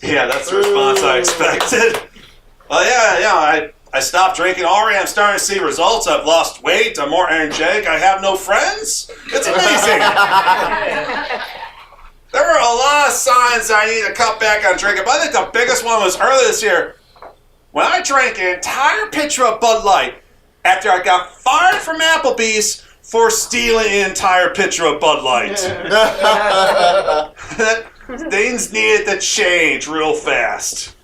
Yeah, that's the response I expected. Well, yeah, I stopped drinking. Already I'm starting to see results. I've lost weight. I'm more energetic. I have no friends. It's amazing. There were a lot of signs I need to cut back on drinking, but I think the biggest one was earlier this year when I drank an entire pitcher of Bud Light after I got fired from Applebee's for stealing an entire pitcher of Bud Light. Things needed to change real fast.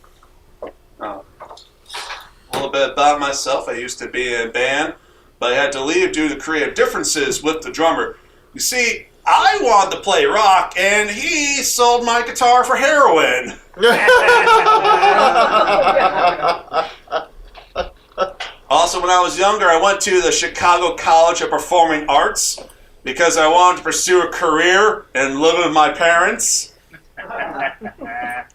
Oh. A little bit about myself. I used to be in a band, but I had to leave due to creative differences with the drummer. You see, I wanted to play rock, and he sold my guitar for heroin. Also, when I was younger, I went to the Chicago College of Performing Arts because I wanted to pursue a career and live with my parents.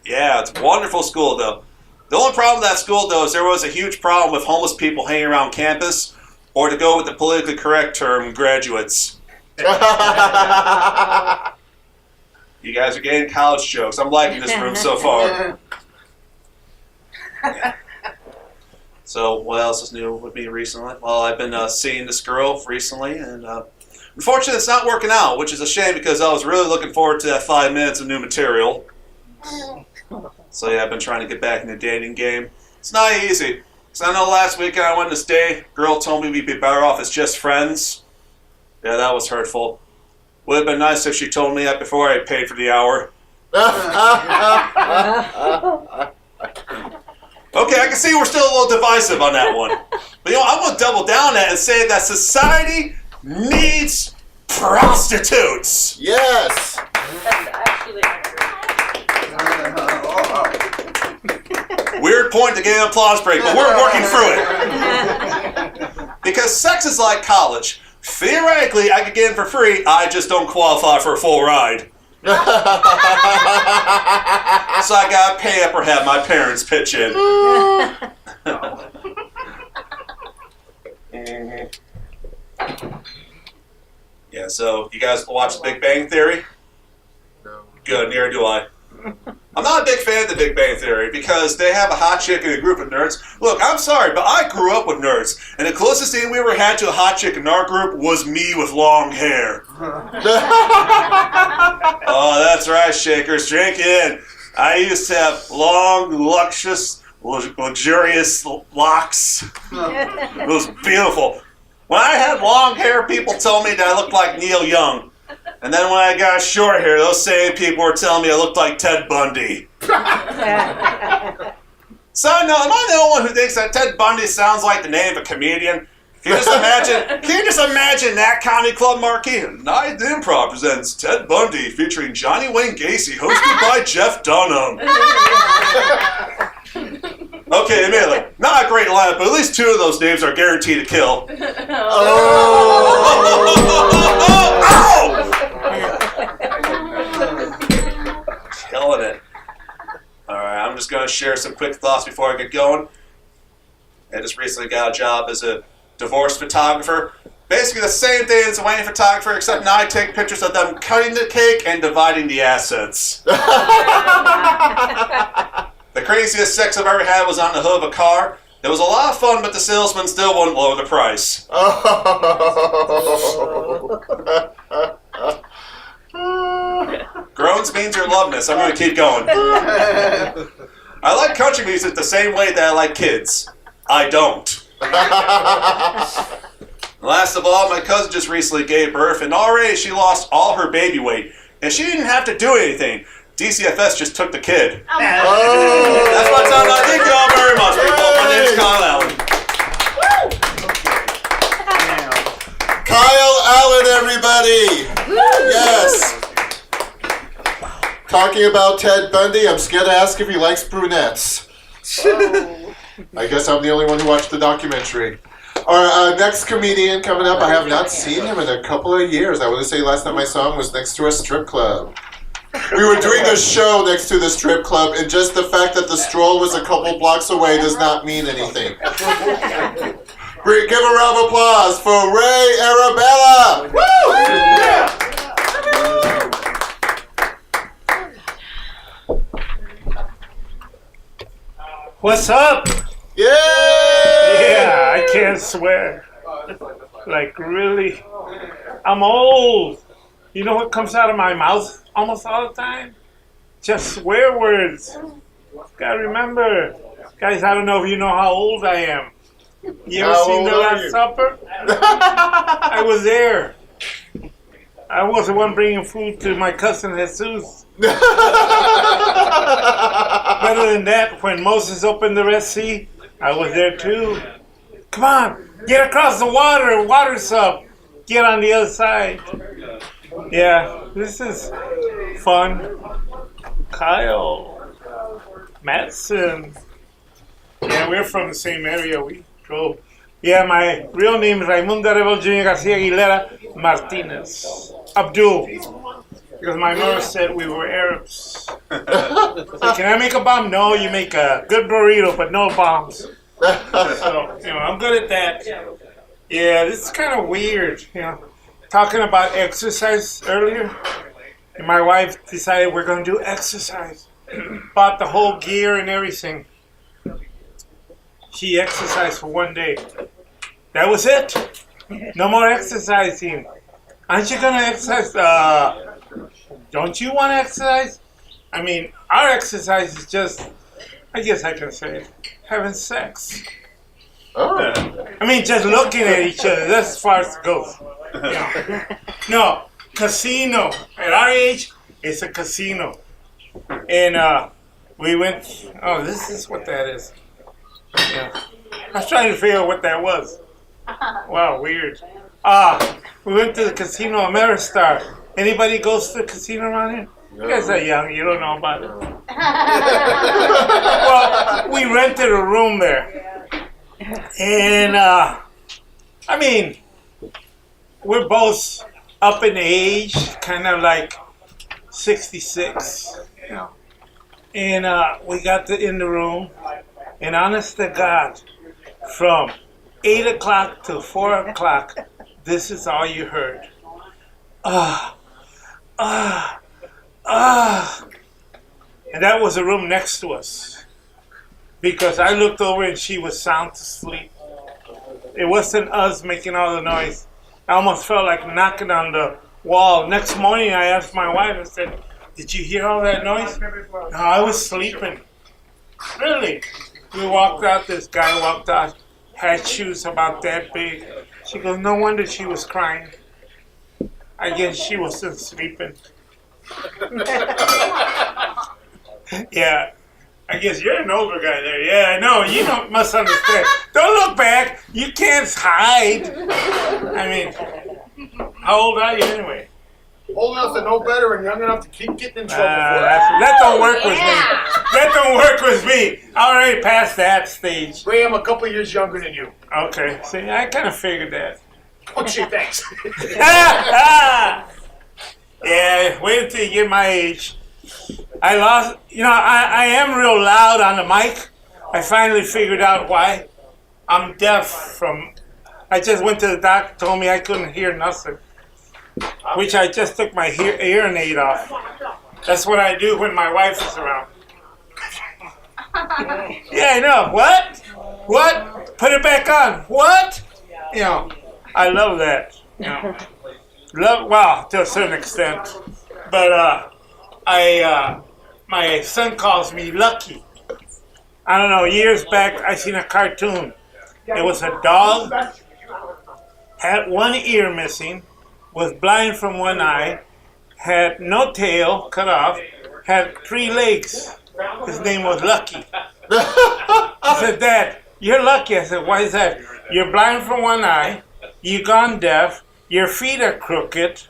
Yeah, it's a wonderful school, though. The only problem with that school, though, is there was a huge problem with homeless people hanging around campus, or to go with the politically correct term, graduates. You guys are getting college jokes. I'm liking this room so far. Yeah. So, what else is new with me recently? Well, I've been seeing this girl recently, and unfortunately it's not working out, which is a shame because I was really looking forward to that 5 minutes of new material. So yeah, I've been trying to get back in the dating game. It's not easy. Because I know last weekend I went to stay, girl told me we'd be better off as just friends. Yeah, that was hurtful. Would have been nice if she told me that before I paid for the hour. Okay, I can see we're still a little divisive on that one. But you know, I want to double down on that and say that society needs prostitutes. Yes! That's actually Weird point to get an applause break, but we're working through it. Because sex is like college. Theoretically, I could get in for free, I just don't qualify for a full ride. So I gotta pay up or have my parents pitch in. Yeah, so you guys watch The Big Bang Theory? No. Good, neither do I. I'm not a big fan of The Big Bang Theory because they have a hot chick and a group of nerds. Look, I'm sorry, but I grew up with nerds, and the closest thing we ever had to a hot chick in our group was me with long hair. Oh, that's right, Shakers, drink in. I used to have long, luscious, luxurious locks. It was beautiful. When I had long hair, people told me that I looked like Neil Young. And then when I got short hair, those same people were telling me I looked like Ted Bundy. Side note, am I the only one who thinks that Ted Bundy sounds like the name of a comedian? Can you just imagine that comedy club marquee? Night Improv presents Ted Bundy featuring Johnny Wayne Gacy, hosted by Jeff Dunham. Okay, admittedly, not a great lineup, but at least two of those names are guaranteed to kill. Killing it. Alright, I'm just going to share some quick thoughts before I get going. I just recently got a job as a divorce photographer. Basically the same thing as a wedding photographer, except now I take pictures of them cutting the cake and dividing the assets. The craziest sex I've ever had was on the hood of a car. It was a lot of fun, but the salesman still wouldn't lower the price. Groans means you're loving this. I'm going to keep going. I like country music the same way that I like kids. I don't. Last of all, my cousin just recently gave birth, and already she lost all her baby weight. And she didn't have to do anything. DCFS just took the kid. That's my time. Thank you all very much, people. My name's Kyle Allen. Kyle Allen, everybody! Yes! Talking about Ted Bundy, I'm scared to ask if he likes brunettes. I guess I'm the only one who watched the documentary. Our next comedian coming up, I have not seen him in a couple of years. I want to say last time I saw him was next to a strip club. We were doing a show next to the strip club, and just the fact that the stroll was a couple blocks away does not mean anything. Great, give a round of applause for Ray Arebalo! What's up? Yay! Yeah, I can't swear. Like, really? I'm old. You know what comes out of my mouth almost all the time? Just swear words. Gotta remember. Guys, I don't know if you know how old I am. You ever How seen old The are Last you? Supper? I was there. I was the one bringing food to my cousin Jesus. Better than that, when Moses opened the Red Sea, I was there too. Come on, get across the water. Water's up. Get on the other side. Yeah, this is fun. Kyle, Madsen. Yeah, we're from the same area. We drove. Yeah, my real name is Raimundo Arebalo Jr. Garcia Aguilera Martinez. Abdul. Because my mother said we were Arabs. So, can I make a bomb? No, you make a good burrito, but no bombs. So, I'm good at that. Yeah, this is kind of weird, Talking about exercise earlier, and my wife decided we're going to do exercise. Bought the whole gear and everything. She exercised for one day. That was it. No more exercising. Aren't you going to exercise? Don't you want to exercise? I mean, our exercise is just, I guess I can say it, having sex. Oh. I mean, just looking at each other. That's as far as it goes. No, casino. At our age, it's a casino. And we went, this is what that is. Yeah. I was trying to figure out what that was. Wow, weird. We went to the casino Ameristar. Anybody goes to the casino around here? You guys are young, you don't know about it. Well, we rented a room there. And, I mean, we're both up in age, kind of like 66. And we got in the room, And honest to God, from 8 o'clock to 4 o'clock, this is all you heard. And that was the room next to us. Because I looked over and she was sound asleep. It wasn't us making all the noise. I almost felt like knocking on the wall. Next morning I asked my wife, I said, did you hear all that noise? No, I was sleeping. Really? We walked out, this guy walked out, had shoes about that big. She goes, no wonder she was crying. I guess she was still sleeping. Yeah, I guess you're an older guy there. Yeah, I know, you must understand. Don't look back, you can't hide. I mean, how old are you anyway? Old enough to know better and young enough to keep getting in trouble. That don't work with me. That don't work with me. I already passed that stage. Ray, I'm a couple years younger than you. Okay, see, I kind of figured that. Oh, gee, thanks. Yeah, wait until you get my age. I lost, I am real loud on the mic. I finally figured out why. I'm deaf I just went to the doctor, told me I couldn't hear nothing. Which I just took my hearing aid off. That's what I do when my wife is around. Yeah, I know. What? Put it back on. What? I love that. Well, to a certain extent. But my son calls me Lucky. I don't know, years back I seen a cartoon. It was a dog, had one ear missing, was blind from one eye, had no tail cut off, had 3 legs. His name was Lucky. I said, Dad, you're lucky. I said, why is that? You're blind from one eye, you gone deaf, your feet are crooked.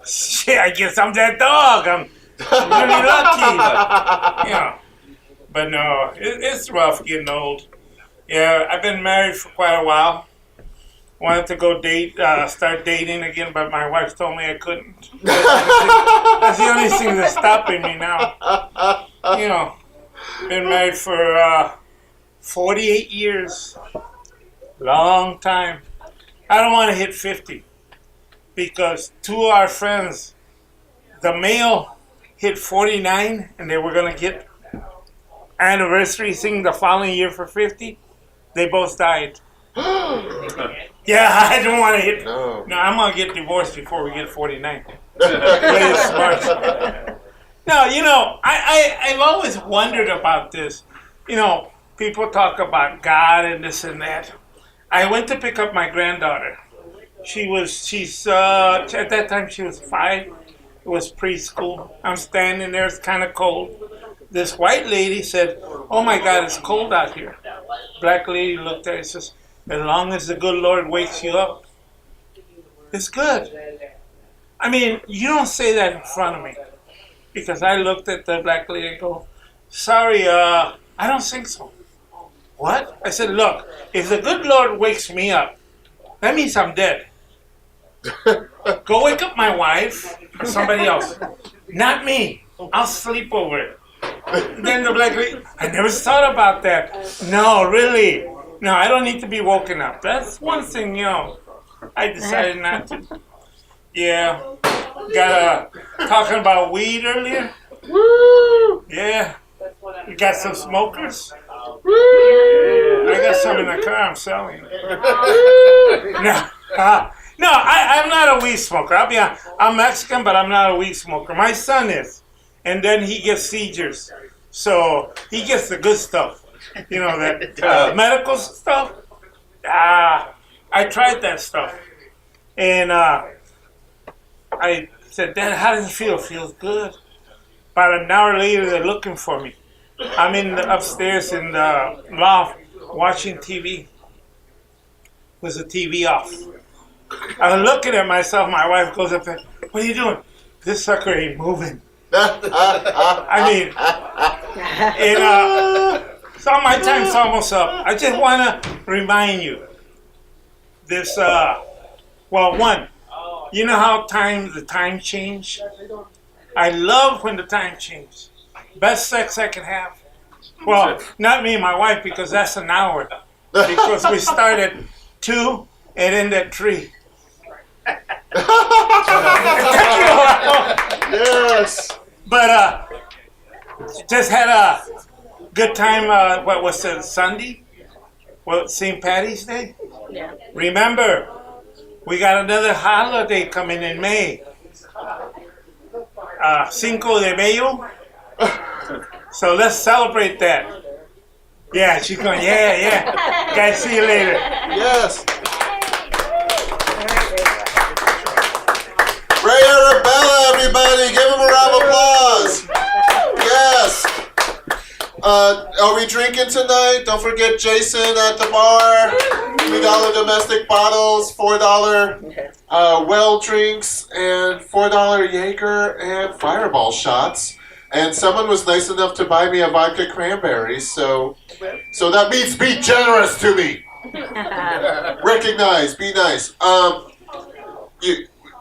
Shit, I guess I'm that dog. I'm really lucky. But no, it's rough getting old. Yeah, I've been married for quite a while. Wanted to go start dating again, but my wife told me I couldn't. That's the only thing that's stopping me now. Been married for 48 years. Long time. I don't want to hit 50 because 2 of our friends, the male hit 49 and they were going to get anniversary thing the following year for 50. They both died. Yeah, I don't want to hit. No, I'm going to get divorced before we get 49. Play it smart. No, I've always wondered about this. People talk about God and this and that. I went to pick up my granddaughter. She's at that time she was 5. It was preschool. I'm standing there, it's kind of cold. This white lady said, oh my God, it's cold out here. Black lady looked at her and says, as long as the good Lord wakes you up, it's good. I mean, you don't say that in front of me. Because I looked at the black lady and go, sorry, I don't think so. What? I said, look, if the good Lord wakes me up, that means I'm dead. Go wake up my wife or somebody else. Not me. I'll sleep over it. Then the black lady, I never thought about that. No, really. No, I don't need to be woken up. That's one thing, I decided not to. Yeah. Talking about weed earlier. Woo! Yeah. You got some smokers? Woo! I got some in the car I'm selling. No, I'm not a weed smoker. I'll be honest. I'm Mexican, but I'm not a weed smoker. My son is. And then he gets seizures. So he gets the good stuff. That medical stuff. I tried that stuff. And I said, Dad, how does it feel? It feels good. About an hour later, they're looking for me. I'm upstairs in the loft watching TV. With the TV off. I was looking at myself. My wife goes up there, what are you doing? This sucker ain't moving. I mean, so my time's almost up. I just want to remind you this, one, you know how the time change? I love when the time changes. Best sex I can have, Well, not me and my wife, because that's an hour. Because we start at 2 and end at 3. Yes. But just had a good time. What was it, Sunday? Well, St. Patty's Day? Yeah. Remember, we got another holiday coming in May. Cinco de Mayo. So let's celebrate that. Yeah, she's going, yeah. Guys, see you later. Yes. Ray Arebalo, everybody. Give him a round of applause. Yes. Are we drinking tonight? Don't forget Jason at the bar. $3 domestic bottles, $4 well drinks, and $4 Jaeger and Fireball shots. And someone was nice enough to buy me a vodka cranberry, so that means be generous to me. Recognize, be nice.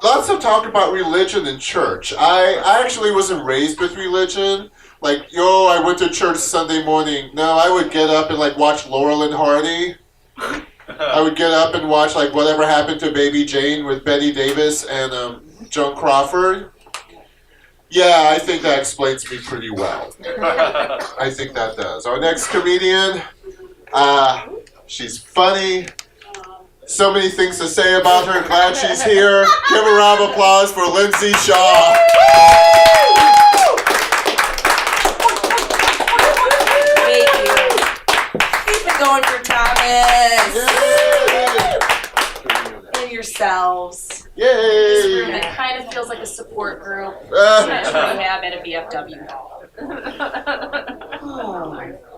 Lots of talk about religion in church. I actually wasn't raised with religion. Like, I went to church Sunday morning. No, I would get up and watch Laurel and Hardy. I would get up and watch Whatever Happened to Baby Jane with Betty Davis and Joan Crawford. Yeah, I think that explains me pretty well. I think that does. Our next comedian, she's funny. So many things to say about her. Glad she's here. Give a round of applause for Lindsay Shaw. Thank you. Keep it going for Thomas. And yourselves. Yay! This room, it kind of feels like a support group. It's rehab at a VFW.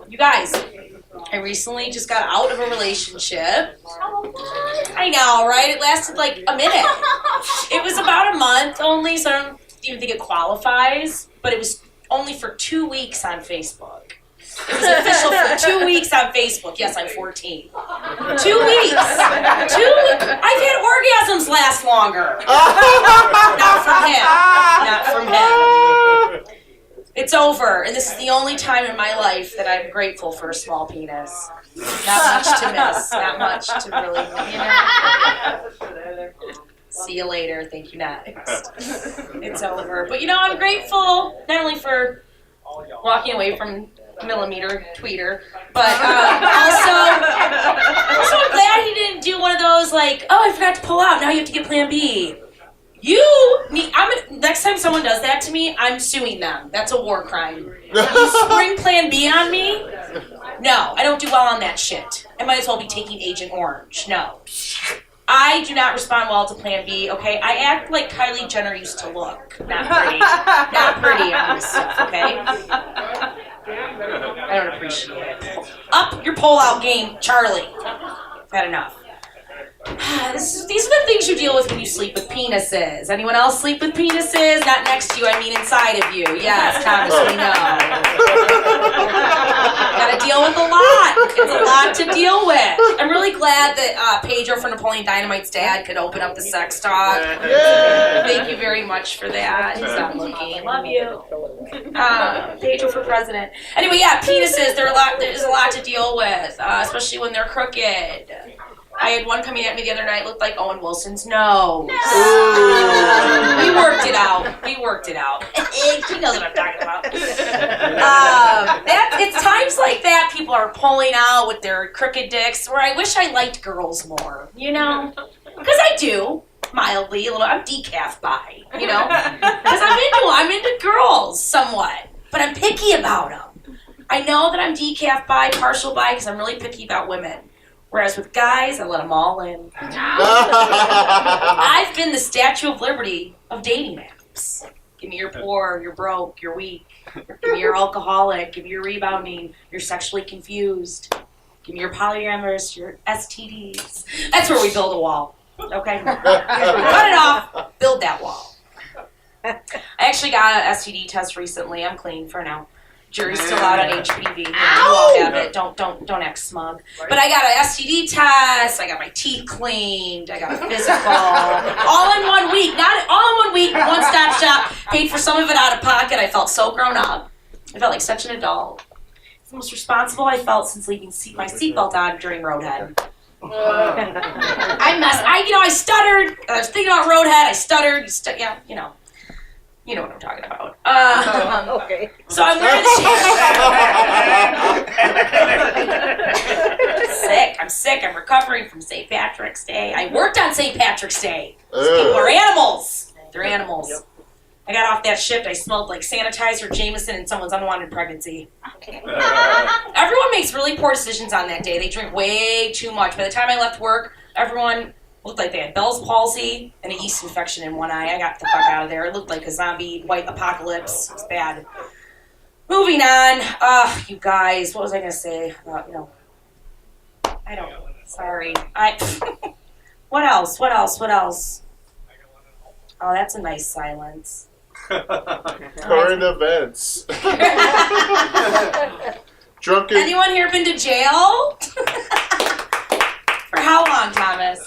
You guys, I recently just got out of a relationship. I know, right? It lasted a minute. It was about a month only, so I don't even think it qualifies, but it was only for 2 weeks on Facebook. It was official for 2 weeks on Facebook. Yes, I'm 14. 2 weeks. I've had orgasms last longer. Not from him. It's over, and this is the only time in my life that I'm grateful for a small penis. Not much to miss. Not much to really, See you later. Thank you, next. It's over. But, I'm grateful not only for walking away from millimeter tweeter, but also I'm glad he didn't do one of those I forgot to pull out, now you have to get plan B. Next time someone does that to me, I'm suing them. That's a war crime. You spring plan B on me? No, I don't do well on that shit. I might as well be taking Agent Orange. No. I do not respond well to plan B, okay? I act like Kylie Jenner used to look. Not pretty. Not pretty on this stuff, okay? I don't appreciate it. Up your pull-out game, Charlie. Had enough. These are the things you deal with when you sleep with penises. Anyone else sleep with penises? Not next to you, I mean inside of you. Yes, Thomas, we know. Gotta deal with a lot. It's a lot to deal with. I'm really glad that Pedro from Napoleon Dynamite's dad could open up the sex talk. Thank you very much for that. He's not looking. Love you. Pedro for president. Anyway, yeah, penises, there's a lot to deal with, especially when they're crooked. I had one coming at me the other night, looked like Owen Wilson's nose. We worked it out. She knows what I'm talking about. It's times like that people are pulling out with their crooked dicks where I wish I liked girls more, Because I do, mildly, a little. I'm decaf bi, Because I'm into girls somewhat, but I'm picky about them. I know that I'm decaf bi, partial bi, because I'm really picky about women. Whereas with guys, I let them all in. I've been the Statue of Liberty of dating apps. Give me your poor, you're broke, you're weak. Give me your alcoholic, give me your rebounding, you're sexually confused. Give me your polyamorous, your STDs. That's where we build a wall, okay? Cut it off, build that wall. I actually got an STD test recently. I'm clean for now. Jury's still out on HPV. You all have it. Don't act smug. But I got an STD test. I got my teeth cleaned. I got a physical. All in 1 week. All in 1 week. One-stop shop. Paid for some of it out of pocket. I felt so grown up. I felt like such an adult. the most responsible I felt since leaving my seatbelt on during Roadhead. I stuttered. I was thinking about Roadhead. I stuttered. You know what I'm talking about. Okay. So I'm wearing the I'm sick. I'm recovering from St. Patrick's Day. I worked on St. Patrick's Day. These people are animals. They're animals. Yep. I got off that shift. I smelled like sanitizer, Jameson, and someone's unwanted pregnancy. Everyone makes really poor decisions on that day. They drink way too much. By the time I left work, everyone looked like they had Bell's palsy and a yeast infection in one eye. I got the fuck out of there. It looked like a zombie white apocalypse. It was bad. Moving on. You guys, what was I going to say about, I don't know. Sorry. What else? Oh, that's a nice silence. Current events. Drunken. Anyone here been to jail? For how long, Thomas?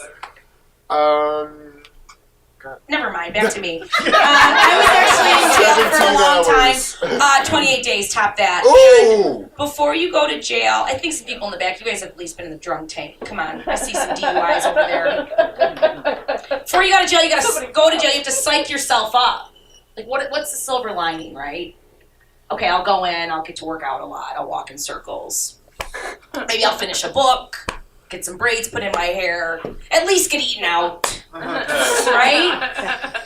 Never mind, back to me. I was actually in jail for a long time. 28 days, top that. Ooh. And before you go to jail, I think some people in the back, you guys have at least been in the drunk tank. Come on, I see some DUIs over there. Before you go to jail, you gotta go to jail, you have to psych yourself up. Like, what's the silver lining, right? Okay, I'll go in, I'll get to work out a lot, I'll walk in circles. Maybe I'll finish a book, get some braids put in my hair, at least get eaten out. Right?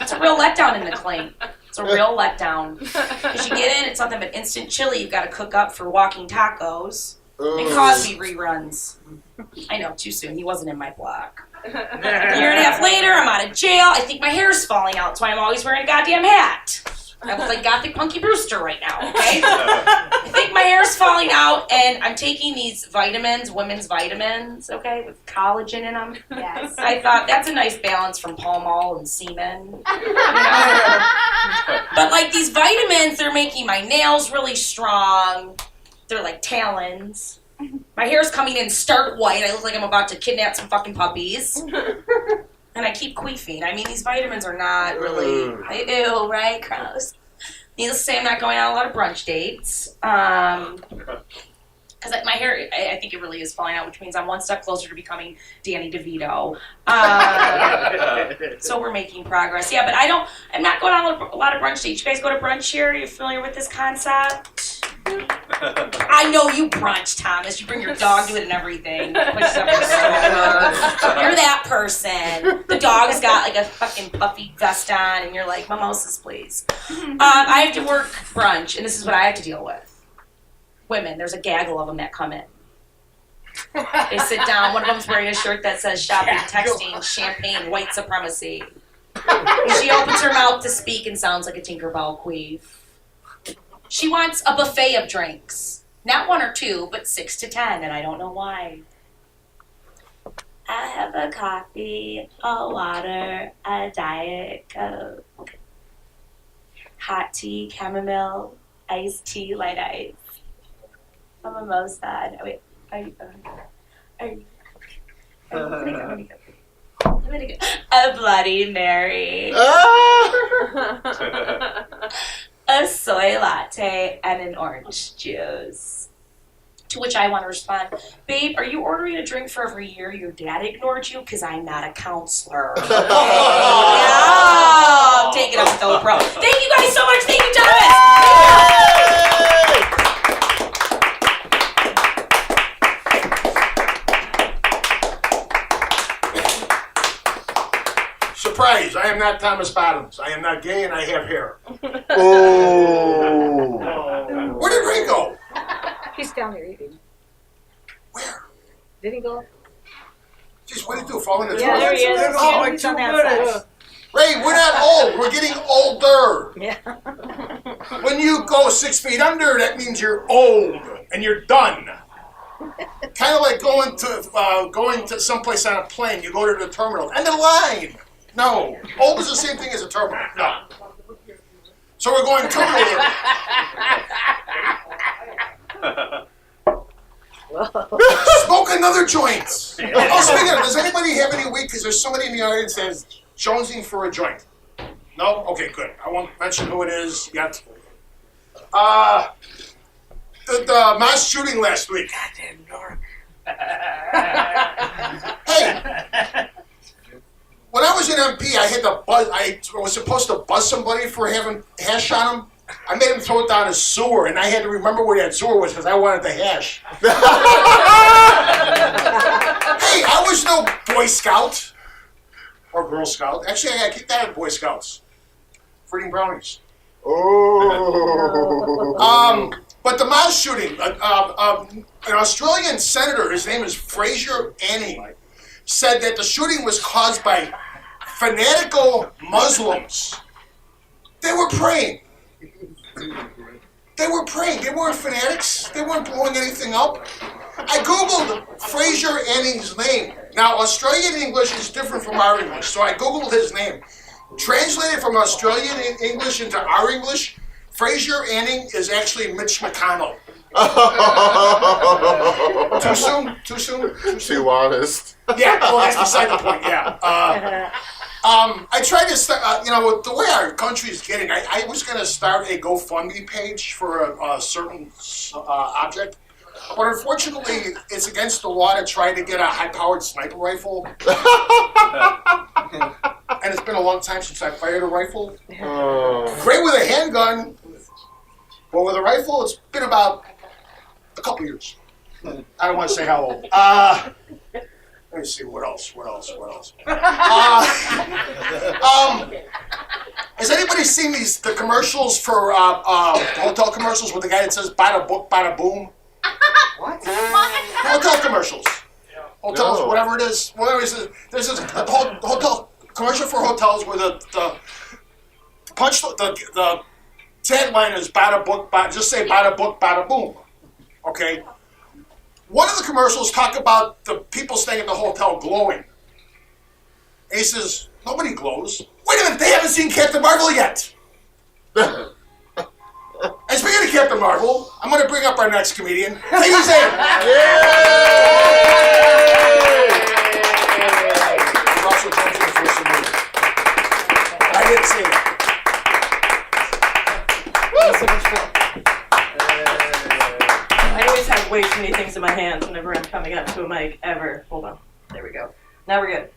It's a real letdown in the clink. It's a real letdown. Because you get in, it's nothing but instant chili you've got to cook up for walking tacos. And Cosby reruns. I know, too soon. He wasn't in my block. A year and a half later, I'm out of jail. I think my hair's falling out. That's why I'm always wearing a goddamn hat. I look like Gothic Punky Brewster right now, okay? I think my hair's falling out, and I'm taking these vitamins, women's vitamins, okay, with collagen in them. Yes. I thought that's a nice balance from Pall Mall and semen. But like these vitamins, they're making my nails really strong. They're like talons. My hair's coming in stark white. I look like I'm about to kidnap some fucking puppies. And I keep queefing. I mean, these vitamins are not really... Ew, right? Gross. Needless to say, I'm not going on a lot of brunch dates. Because my hair, I think it really is falling out, which means I'm one step closer to becoming Danny DeVito. So we're making progress. Yeah, but I'm not going on a lot of brunch dates. You guys go to brunch here? Are you familiar with this concept? I know you brunch, Thomas. You bring your dog to it and everything. Pushes up your stroller. You're that person. The dog's got like a fucking puffy vest on, and you're like, mimosas, please. I have to work brunch, and this is what I have to deal with. Women, there's a gaggle of them that come in. They sit down. One of them's wearing a shirt that says shopping, texting, champagne, white supremacy. She opens her mouth to speak and sounds like a Tinkerbell queef. She wants a buffet of drinks. Not 1 or 2, but 6 to 10, and I don't know why. I have a coffee, a water, a Diet Coke, hot tea, chamomile, iced tea, light ice, a mimosa. Wait, I'm gonna go. A Bloody Mary. A soy latte, and an orange juice. To which I want to respond, babe, are you ordering a drink for every year your dad ignored you? Because I'm not a counselor. Okay? Yeah. Take it up with Oprah. Thank you guys so much. Thank you, gentlemen. Surprise! I am not Thomas Bottoms. I am not gay, and I have hair. Oh. Where did Ray go? He's down there eating. Where? Did he go? Jeez, what did he do? Fall in the Yeah, there he is. Oh, He's on that side. Ray, we're not old. We're getting older. Yeah. When you go 6 feet under, that means you're old and you're done. Kind of like going to someplace on a plane. You go to the terminal. End of the line. No. Old is the same thing as a terminal. No. So we're going terminal. Smoke another joint. Oh, speaking of, does anybody have any weed? Because there's somebody in the audience that's jonesing for a joint. No? Okay, good. I won't mention who it is yet. the mass shooting last week. Goddamn dork. Hey, when I was an MP, I had to buzz. I was supposed to buzz somebody for having hash on them. I made him throw it down a sewer, and I had to remember where that sewer was because I wanted the hash. Hey, I was no Boy Scout or Girl Scout. Actually, I got kicked out of Boy Scouts for eating brownies. Oh. But the mass shooting, an Australian senator, his name is Fraser Anning, said that the shooting was caused by fanatical Muslims. They were praying. They were praying. They weren't fanatics. They weren't blowing anything up. I Googled Fraser Anning's name. Now, Australian English is different from our English, so I Googled his name. Translated from Australian English into our English, Fraser Anning is actually Mitch McConnell. Too soon? Too soon? Too honest. Yeah, well, that's beside the point, yeah. I tried to start, with the way our country is getting, I was going to start a GoFundMe page for a certain object, but unfortunately, it's against the law to try to get a high-powered sniper rifle. And it's been a long time since I fired a rifle. Great with a handgun, but with a rifle, it's been about a couple years. I don't want to say how old. Let me see, what else? Has anybody seen the commercials for hotel commercials with the guy that says bada book, bada boom? What? Hotel commercials. Hotels, No. whatever it is. There's this hotel commercial for hotels where the tagline is bada book, just say bada book, bada boom. Okay? One of the commercials talk about the people staying at the hotel glowing. And he says, nobody glows. Wait a minute, they haven't seen Captain Marvel yet. And speaking of Captain Marvel, I'm going to bring up our next comedian. Take you, Zane. He also comes in the first movie. I didn't see it. I always have way too many things in my hands whenever I'm coming up to a mic, ever. Hold on. There we go. Now we're good.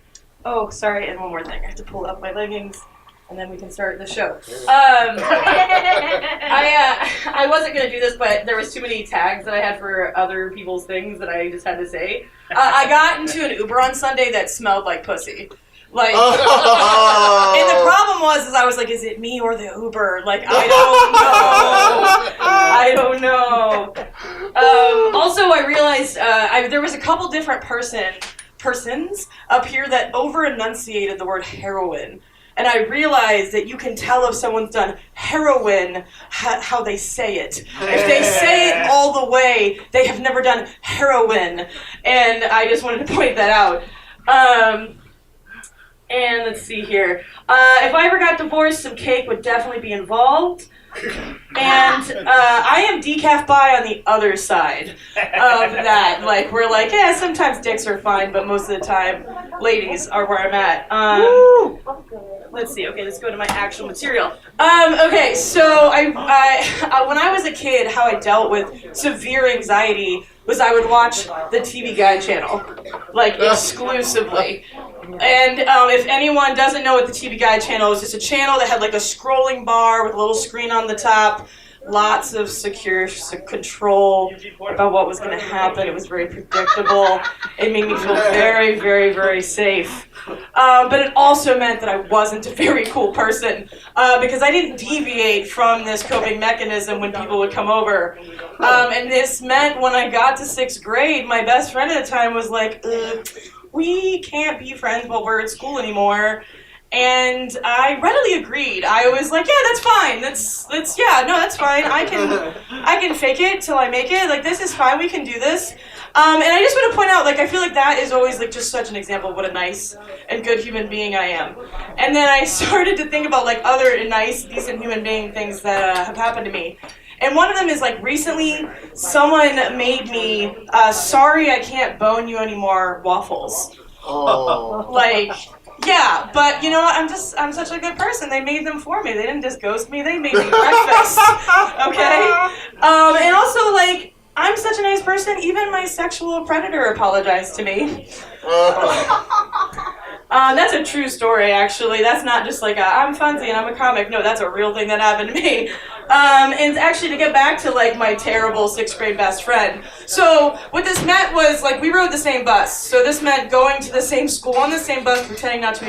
Oh, sorry, and one more thing. I have to pull up my leggings, and then we can start the show. I wasn't going to do this, but there was too many tags that I had for other people's things that I just had to say. I got into an Uber on Sunday that smelled like pussy. Like, and the problem was, I was like, is it me or the Uber? Like, I don't know. Also, I realized there was a couple different persons up here that over-enunciated the word heroin. And I realized that you can tell if someone's done heroin how they say it. If they say it all the way, they have never done heroin. And I just wanted to point that out. And let's see here. If I ever got divorced, some cake would definitely be involved. And I am decaf bi on the other side of that. Like, we're like, yeah, sometimes dicks are fine, but most of the time, ladies are where I'm at. Let's see. Okay, let's go to my actual material. Okay, so I when I was a kid, how I dealt with severe anxiety was I would watch the TV Guide channel, like, exclusively. And if anyone doesn't know what the TV Guide channel is, it's a channel that had like a scrolling bar with a little screen on the top, lots of secure control about what was going to happen. It was very predictable. It made me feel very, very, very safe. But it also meant that I wasn't a very cool person because I didn't deviate from this coping mechanism when people would come over. And this meant when I got to 6th grade, my best friend at the time was like, we can't be friends while we're at school anymore. And I readily agreed. I was like, yeah, that's fine. That's fine. I can fake it till I make it. Like, this is fine. We can do this. And I just want to point out, like, I feel like that is always like just such an example of what a nice and good human being I am. And then I started to think about like other nice, decent human being things that have happened to me. And one of them is like recently someone made me sorry I can't bone you anymore waffles. Oh. Like, Yeah, but you know what? I'm such a good person. They made them for me. They didn't just ghost me. They made me breakfast. Okay? And also, like, I'm such a nice person. Even my sexual predator apologized to me. That's a true story, actually. That's not just like I'm funzy and I'm a comic. No, that's a real thing that happened to me. And actually, to get back to like my terrible 6th grade best friend. So what this meant was like we rode the same bus. So this meant going to the same school on the same bus, pretending not to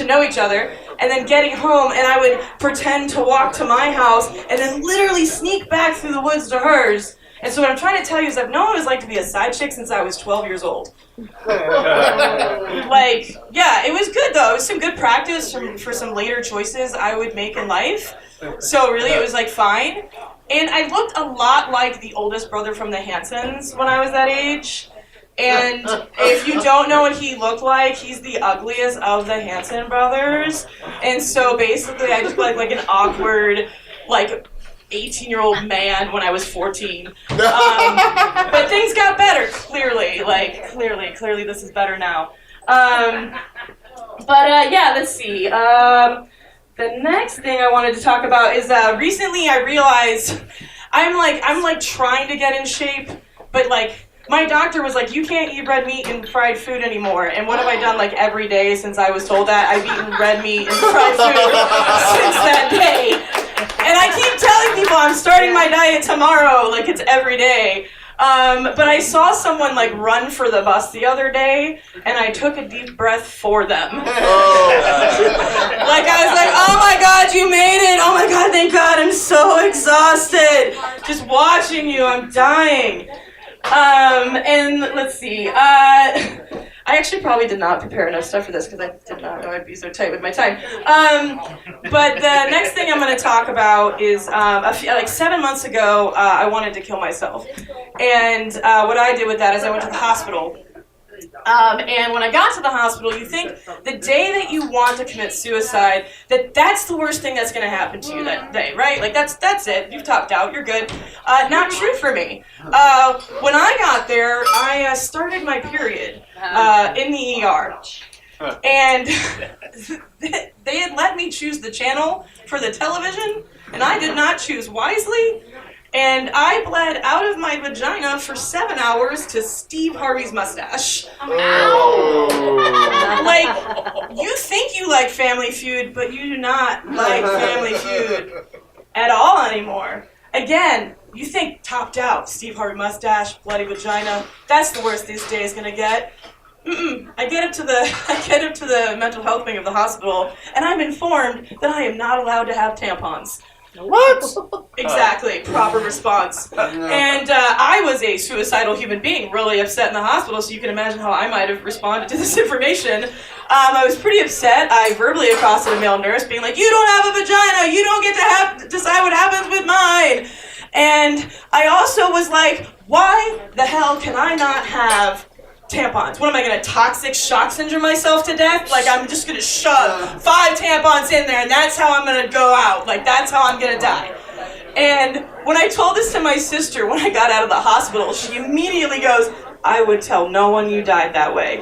know each other, and then getting home. And I would pretend to walk to my house and then literally sneak back through the woods to hers. And so what I'm trying to tell you is I've known what it was like to be a side chick since I was 12 years old. Like, yeah, it was good though. It was some good practice for some later choices I would make in life. So really it was like fine. And I looked a lot like the oldest brother from the Hansons when I was that age. And if you don't know what he looked like, he's the ugliest of the Hanson brothers. And so basically I just looked like an awkward, like, 18-year-old man when I was 14. But things got better, clearly. Like, clearly this is better now. Yeah, let's see. The next thing I wanted to talk about is recently I realized I'm like trying to get in shape, but like my doctor was like, you can't eat red meat and fried food anymore. And what have I done like every day since I was told that? I've eaten red meat and fried food since that day. And I keep telling people I'm starting my diet tomorrow, like it's every day. But I saw someone like run for the bus the other day, and I took a deep breath for them. Like I was like, oh my God, you made it! Oh my God, thank God, I'm so exhausted. Just watching you, I'm dying. And let's see, I actually probably did not prepare enough stuff for this because I did not know I'd be so tight with my time. But the next thing I'm going to talk about is like 7 months ago, I wanted to kill myself. And what I did with that is I went to the hospital. And when I got to the hospital, you think the day that you want to commit suicide, that's the worst thing that's going to happen to you that day, right? Like that's it. You've topped out. You're good. Not true for me. When I got there, I started my period in the ER. And they had let me choose the channel for the television, and I did not choose wisely. And I bled out of my vagina for 7 hours to Steve Harvey's mustache. Ow! Like, you think you like Family Feud, but you do not like Family Feud at all anymore. Again, you think topped out, Steve Harvey mustache, bloody vagina, that's the worst this day is gonna get. I get up to the mental health wing of the hospital, and I'm informed that I am not allowed to have tampons. What? Exactly, proper response. And I was a suicidal human being, really upset in the hospital, so you can imagine how I might have responded to this information. I was pretty upset. I verbally accosted a male nurse, being like, you don't have a vagina, you don't get to decide what happens with mine. And I also was like, why the hell can I not have tampons? What am I gonna toxic shock syndrome myself to death? Like I'm just gonna shove 5 tampons in there and that's how I'm gonna go out. Like that's how I'm gonna die. And when I told this to my sister when I got out of the hospital, she immediately goes, I would tell no one you died that way.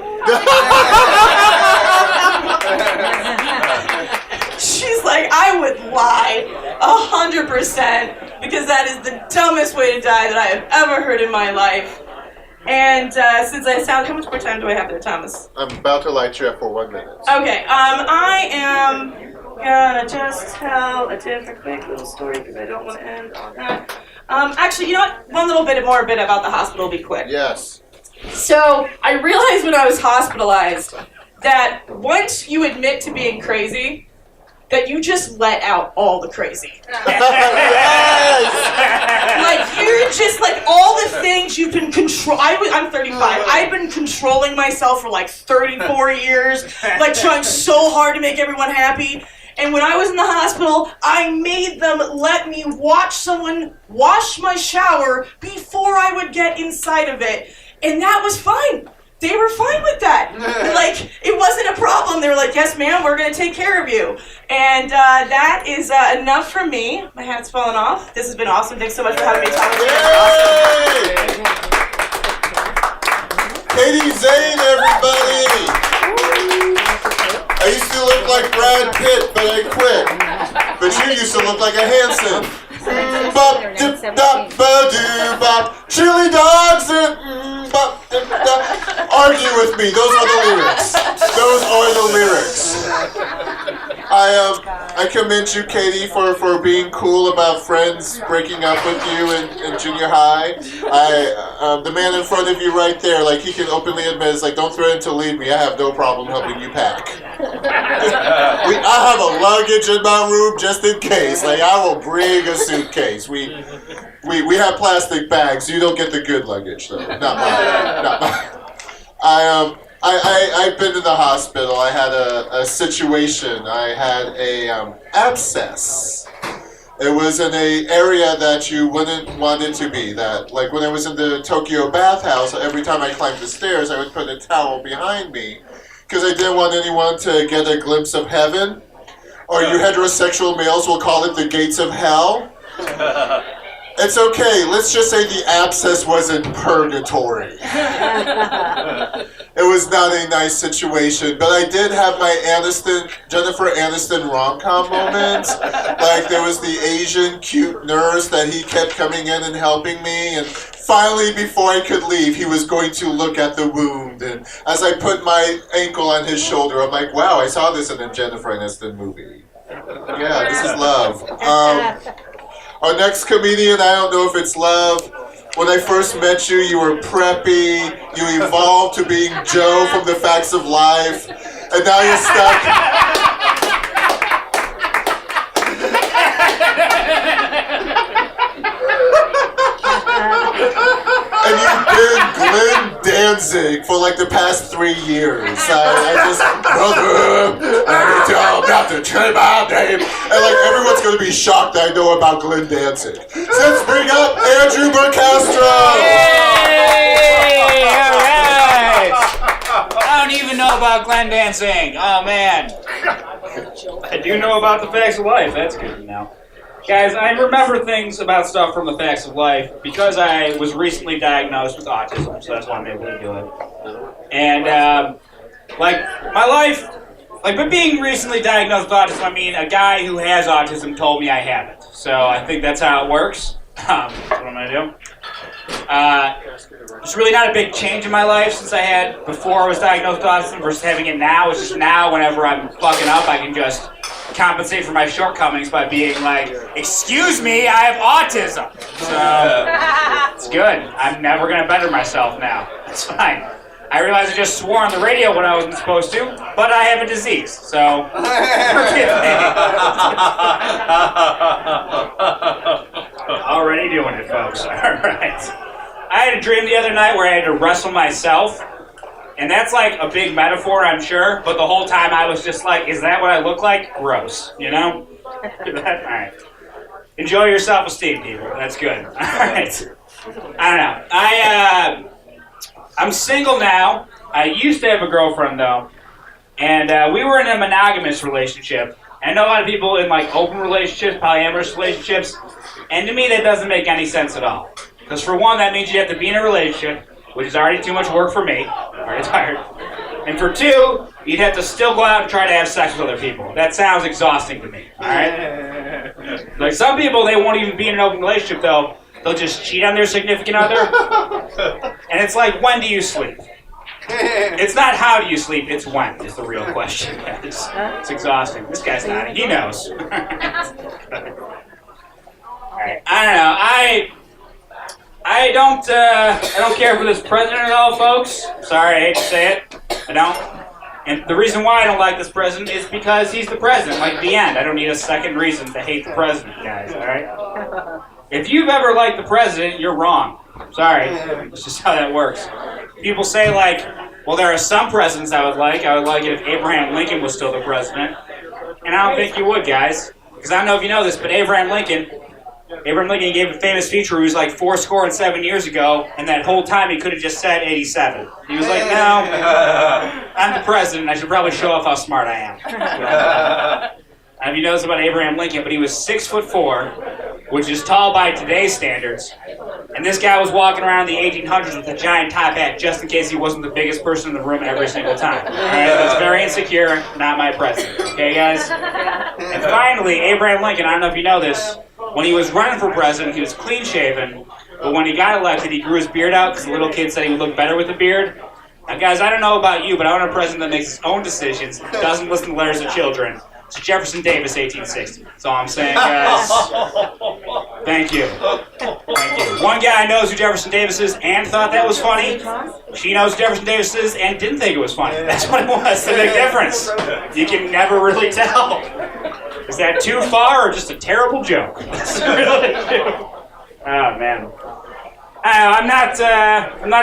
She's like, I would lie 100% because that is the dumbest way to die that I have ever heard in my life. And since I sound, how much more time do I have there, Thomas? I'm about to light you up for 1 minute. Okay, I am gonna just tell a different quick little story because I don't want to end on that. Actually, you know what? One little bit more about the hospital, be quick. Yes. So I realized when I was hospitalized that once you admit to being crazy, that you just let out all the crazy. Yes! Like, you're just like, all the things you've been I'm 35. I've been controlling myself for like 34 years, like trying so hard to make everyone happy. And when I was in the hospital, I made them let me watch someone wash my shower before I would get inside of it. And that was fine. They were fine with that. Like, it wasn't a problem. They were like, yes, ma'am, we're going to take care of you. And that is enough from me. My hat's fallen off. This has been awesome. Thanks so much for having me, Thomas. Katie Zane, everybody. look like a Hanson. Bop, dip, dop, ba-doo, bop. Chili dogs and bop, dip, dop. Argue with me. Those are the lyrics. Those are the lyrics. I commend you, Katie, for being cool about friends breaking up with you in junior high. The man in front of you right there, like he can openly admit, it's like, don't threaten to leave me. I have no problem helping you pack. I have a luggage in my room just in case. Like I will bring a suitcase. We have plastic bags. You don't get the good luggage though. Not mine. Not mine. I've been to the hospital. I had a situation. I had a abscess. It was in an area that you wouldn't want it to be. That, like when I was in the Tokyo bathhouse, every time I climbed the stairs, I would put a towel behind me because I didn't want anyone to get a glimpse of heaven. Or you heterosexual males will call it the gates of hell. It's okay. Let's just say the abscess was in purgatory. It was not a nice situation, but I did have my Jennifer Aniston rom-com moments. Like there was the Asian cute nurse that he kept coming in and helping me, and finally, before I could leave, he was going to look at the wound. And as I put my ankle on his shoulder, I'm like, wow, I saw this in a Jennifer Aniston movie. Yeah, this is love. Our next comedian, I don't know if it's love. When I first met you, you were preppy. You evolved to being Joe from The Facts of Life. And now you're stuck. And you've been Glenn Danzig for like the past 3 years. I just, brother, I need to tell him not to try my name. And like everyone's gonna be shocked that I know about Glenn Danzig. So let's bring up Andrew Burcastro. Yay! All right. I don't even know about Glenn Danzig. Oh man. I do know about the Facts of Life. That's good to know. Guys, I remember things about stuff from the Facts of Life because I was recently diagnosed with autism, so that's why I'm able to do it. And, like, my life, like, but being recently diagnosed with autism, I mean, a guy who has autism told me I have it. So I think that's how it works. That's what I'm going to do. It's really not a big change in my life since I had before I was diagnosed with autism versus having it now. It's just now, whenever I'm fucking up, I can just compensate for my shortcomings by being like, excuse me, I have autism. So, it's good. I'm never going to better myself now. It's fine. I realize I just swore on the radio when I wasn't supposed to, but I have a disease, so forgive me. Already doing it, folks. All right. I had a dream the other night where I had to wrestle myself. And that's like a big metaphor, I'm sure, but the whole time I was just like, is that what I look like? Gross, you know? Alright. Enjoy your self-esteem, people. That's good. Alright. I don't know. I'm single now. I used to have a girlfriend, though. And we were in a monogamous relationship. And I know a lot of people in like open relationships, polyamorous relationships. And to me, that doesn't make any sense at all. Because for one, that means you have to be in a relationship, which is already too much work for me. I'm already tired. And for two, you'd have to still go out and try to have sex with other people. That sounds exhausting to me, alright? Like some people, they won't even be in an open relationship though. They'll just cheat on their significant other. And it's like, when do you sleep? It's not how do you sleep, it's when is the real question. It's exhausting. This guy's not, he knows. Alright, I don't know. I don't care for this president at all, folks. Sorry, I hate to say it. I don't. And the reason why I don't like this president is because he's the president. Like, the end. I don't need a second reason to hate the president, guys, alright? If you've ever liked the president, you're wrong. Sorry. That's just how that works. People say, like, well, there are some presidents I would like. I would like it if Abraham Lincoln was still the president. And I don't think you would, guys. Because I don't know if you know this, but Abraham Lincoln gave a famous speech where he was like 7 years ago, and that whole time he could have just said 87. He was like, no, I'm the president, I should probably show off how smart I am. I don't know if you know this about Abraham Lincoln, but he was 6'4", which is tall by today's standards. And this guy was walking around in the 1800s with a giant top hat just in case he wasn't the biggest person in the room every single time. All right, that's very insecure, not my president. Okay, guys? And finally, Abraham Lincoln, I don't know if you know this, when he was running for president, he was clean-shaven, but when he got elected, he grew his beard out because the little kid said he would look better with a beard. Now, guys, I don't know about you, but I want a president that makes his own decisions, doesn't listen to letters of children. It's Jefferson Davis, 1860. That's all I'm saying, guys. Thank you. Thank you. One guy knows who Jefferson Davis is and thought that was funny. She knows who Jefferson Davis is and didn't think it was funny. That's what it was. The big difference. You can never really tell. Is that too far or just a terrible joke? That's really oh, man. I'm not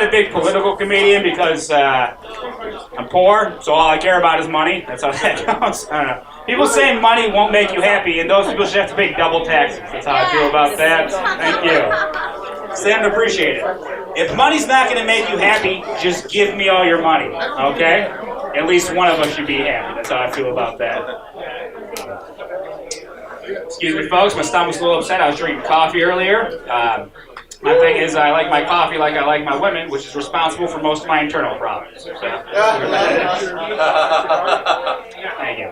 a big political comedian because I'm poor, so all I care about is money. That's how that goes. I don't know. People say money won't make you happy, and those people should have to pay double taxes. That's how I feel about that. Thank you. Stand appreciate it. If money's not going to make you happy, just give me all your money, okay? At least one of us should be happy. That's how I feel about that. Excuse me, folks. My stomach's a little upset. I was drinking coffee earlier. My thing is, I like my coffee like I like my women, which is responsible for most of my internal problems. So. Thank you.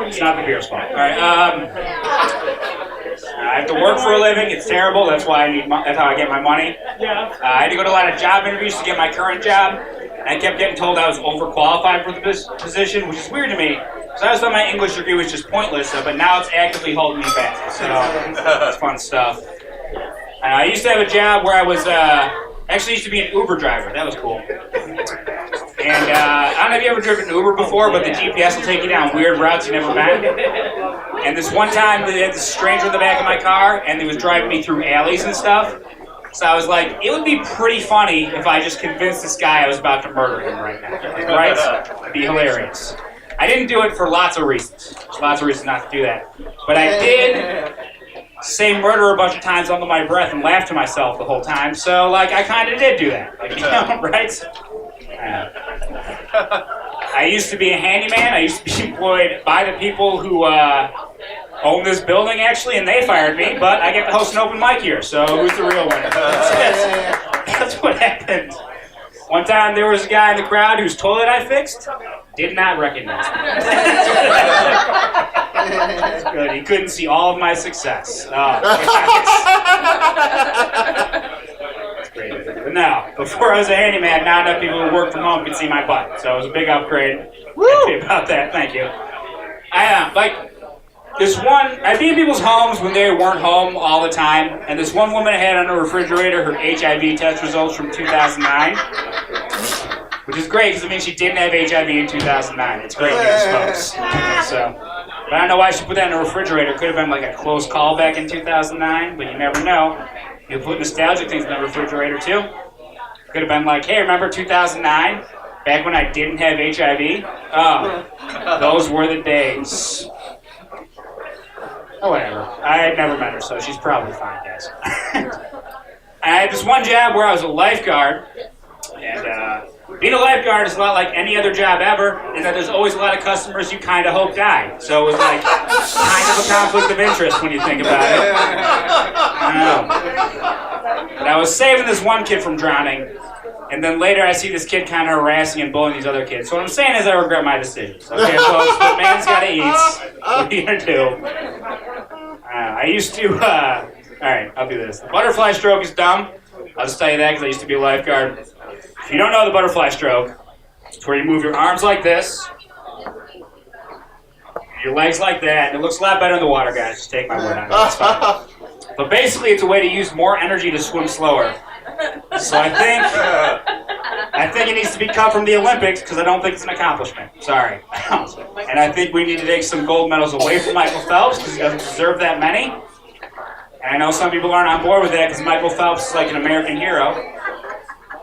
It's not the beer's fault. All right. I have to work for a living. It's terrible. That's why I need. That's how I get my money. I had to go to a lot of job interviews to get my current job. And I kept getting told I was overqualified for the position, which is weird to me. So I always thought my English degree was just pointless, but now it's actively holding me back. So it's fun stuff. I used to have a job where I was actually used to be an Uber driver. That was cool. And I don't know if you ever driven an Uber before, but the GPS will take you down weird routes you never been. And this one time, they had this stranger in the back of my car, and he was driving me through alleys and stuff. So I was like, it would be pretty funny if I just convinced this guy I was about to murder him right now. Right? It'd be hilarious. I didn't do it for lots of reasons. There's lots of reasons not to do that. But I did say murder a bunch of times under my breath and laugh to myself the whole time. So, like, I kind of did do that. Like, you know, right? I used to be a handyman. I used to be employed by the people who own this building, actually, and they fired me. But I get to host an open mic here, so who's the real winner? That's what happened. One time there was a guy in the crowd whose toilet I fixed. Did not recognize me. That's good. He couldn't see all of my success. Oh, that's great. But no, before I was a handyman, not enough people who work from home could see my butt. So it was a big upgrade. Happy about that. Thank you. I'd be in people's homes when they weren't home all the time, and this one woman had on her refrigerator her HIV test results from 2009. Which is great, because it means she didn't have HIV in 2009. It's great news, folks. So, but I don't know why she put that in the refrigerator. Could have been like a close call back in 2009, but you never know. You put nostalgic things in the refrigerator, too. Could have been like, hey, remember 2009? Back when I didn't have HIV? Oh, those were the days. Oh, whatever. I had never met her, so she's probably fine, guys. I had this one job where I was a lifeguard, and being a lifeguard is a lot like any other job ever, in that there's always a lot of customers you kind of hope die. So it was like kind of a conflict of interest when you think about it. I know. But I was saving this one kid from drowning, and then later I see this kid kind of harassing and bullying these other kids. So what I'm saying is I regret my decisions. Okay, folks, the man's got to eat. What are you going to do? I used to, alright, I'll do this. The butterfly stroke is dumb. I'll just tell you that because I used to be a lifeguard. If you don't know the butterfly stroke, it's where you move your arms like this, your legs like that, and it looks a lot better in the water, guys. Just take my word on it. It's fine. But basically, it's a way to use more energy to swim slower. So I think it needs to be cut from the Olympics because I don't think it's an accomplishment. Sorry. And I think we need to take some gold medals away from Michael Phelps because he doesn't deserve that many. And I know some people aren't on board with that because Michael Phelps is like an American hero.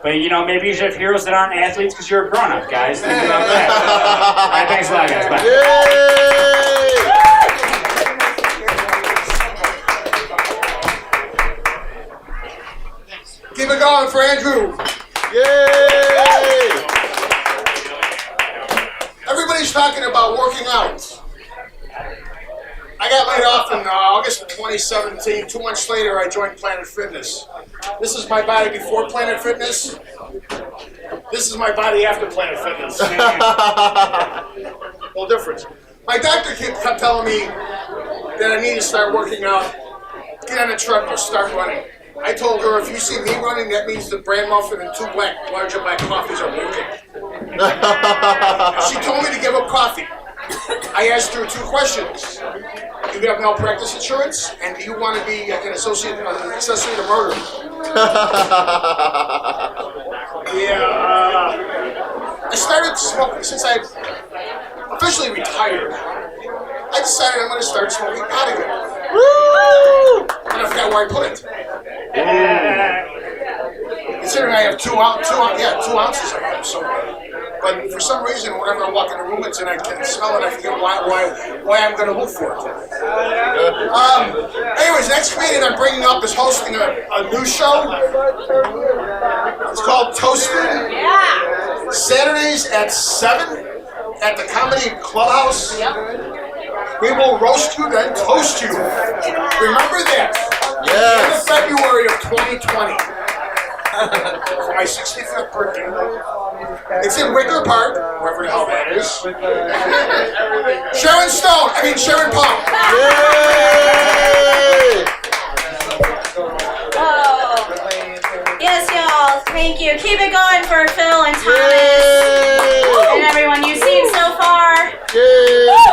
But, you know, maybe you should have heroes that aren't athletes because you're a grown-up, guys. Think about that. All right, thanks a lot, guys. Bye. Keep it going for Andrew. Yay! Everybody's talking about working out. I got laid off in August of 2017. 2 months later, I joined Planet Fitness. This is my body before Planet Fitness. This is my body after Planet Fitness. No difference. My doctor kept telling me that I need to start working out, get on the treadmill, start running. I told her, if you see me running, that means the bran muffin and 2 larger black coffees are working. She told me to give up coffee. I asked her 2 questions. Do you have malpractice insurance? And do you want to be an accessory to murder? I started smoking since I officially retired. I decided I'm going to start smoking pot again. Woo! And I forgot where I put it. Considering I have 2 ounces of it, so. But for some reason, whenever I walk in the room and I can smell it, I forget why I'm going to look for it. Anyways, next comedian I'm bringing up is hosting a new show. It's called Toasted. Yeah. Saturdays at 7 at the Comedy Clubhouse. Yep. We will roast you, then toast you. Remember that. Yes. In February of 2020. For my 65th birthday. It's in Wicker Park, wherever the hell that is. Sharron Palm. Yay! Oh. Yes, y'all. Thank you. Keep it going for Phil and Thomas and everyone you've seen so far.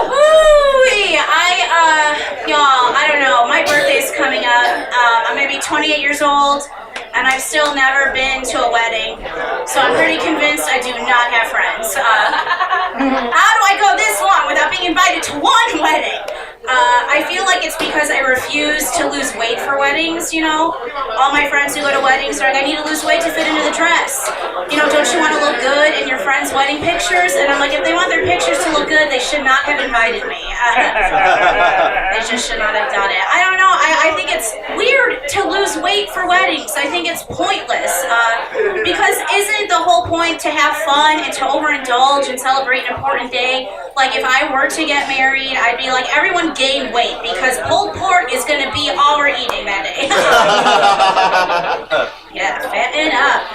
Woo-hoo-wee. Y'all, I don't know. My birthday's coming up. I'm going to be 28 years old. And I've still never been to a wedding, so I'm pretty convinced I do not have friends. How do I go this long without being invited to one wedding? I feel like it's because I refuse to lose weight for weddings, you know? All my friends who go to weddings are like, I need to lose weight to fit into the dress. You know, don't you want to look good in your friends' wedding pictures? And I'm like, if they want their pictures to look good, they should not have invited me. They just should not have done it. I don't know, I think it's weird to lose weight for weddings. I think it's pointless. Because isn't the whole point to have fun and to overindulge and celebrate an important day? Like if I were to get married, I'd be like, everyone gain weight because pulled pork is going to be all we're eating that day. Yeah, fatten up.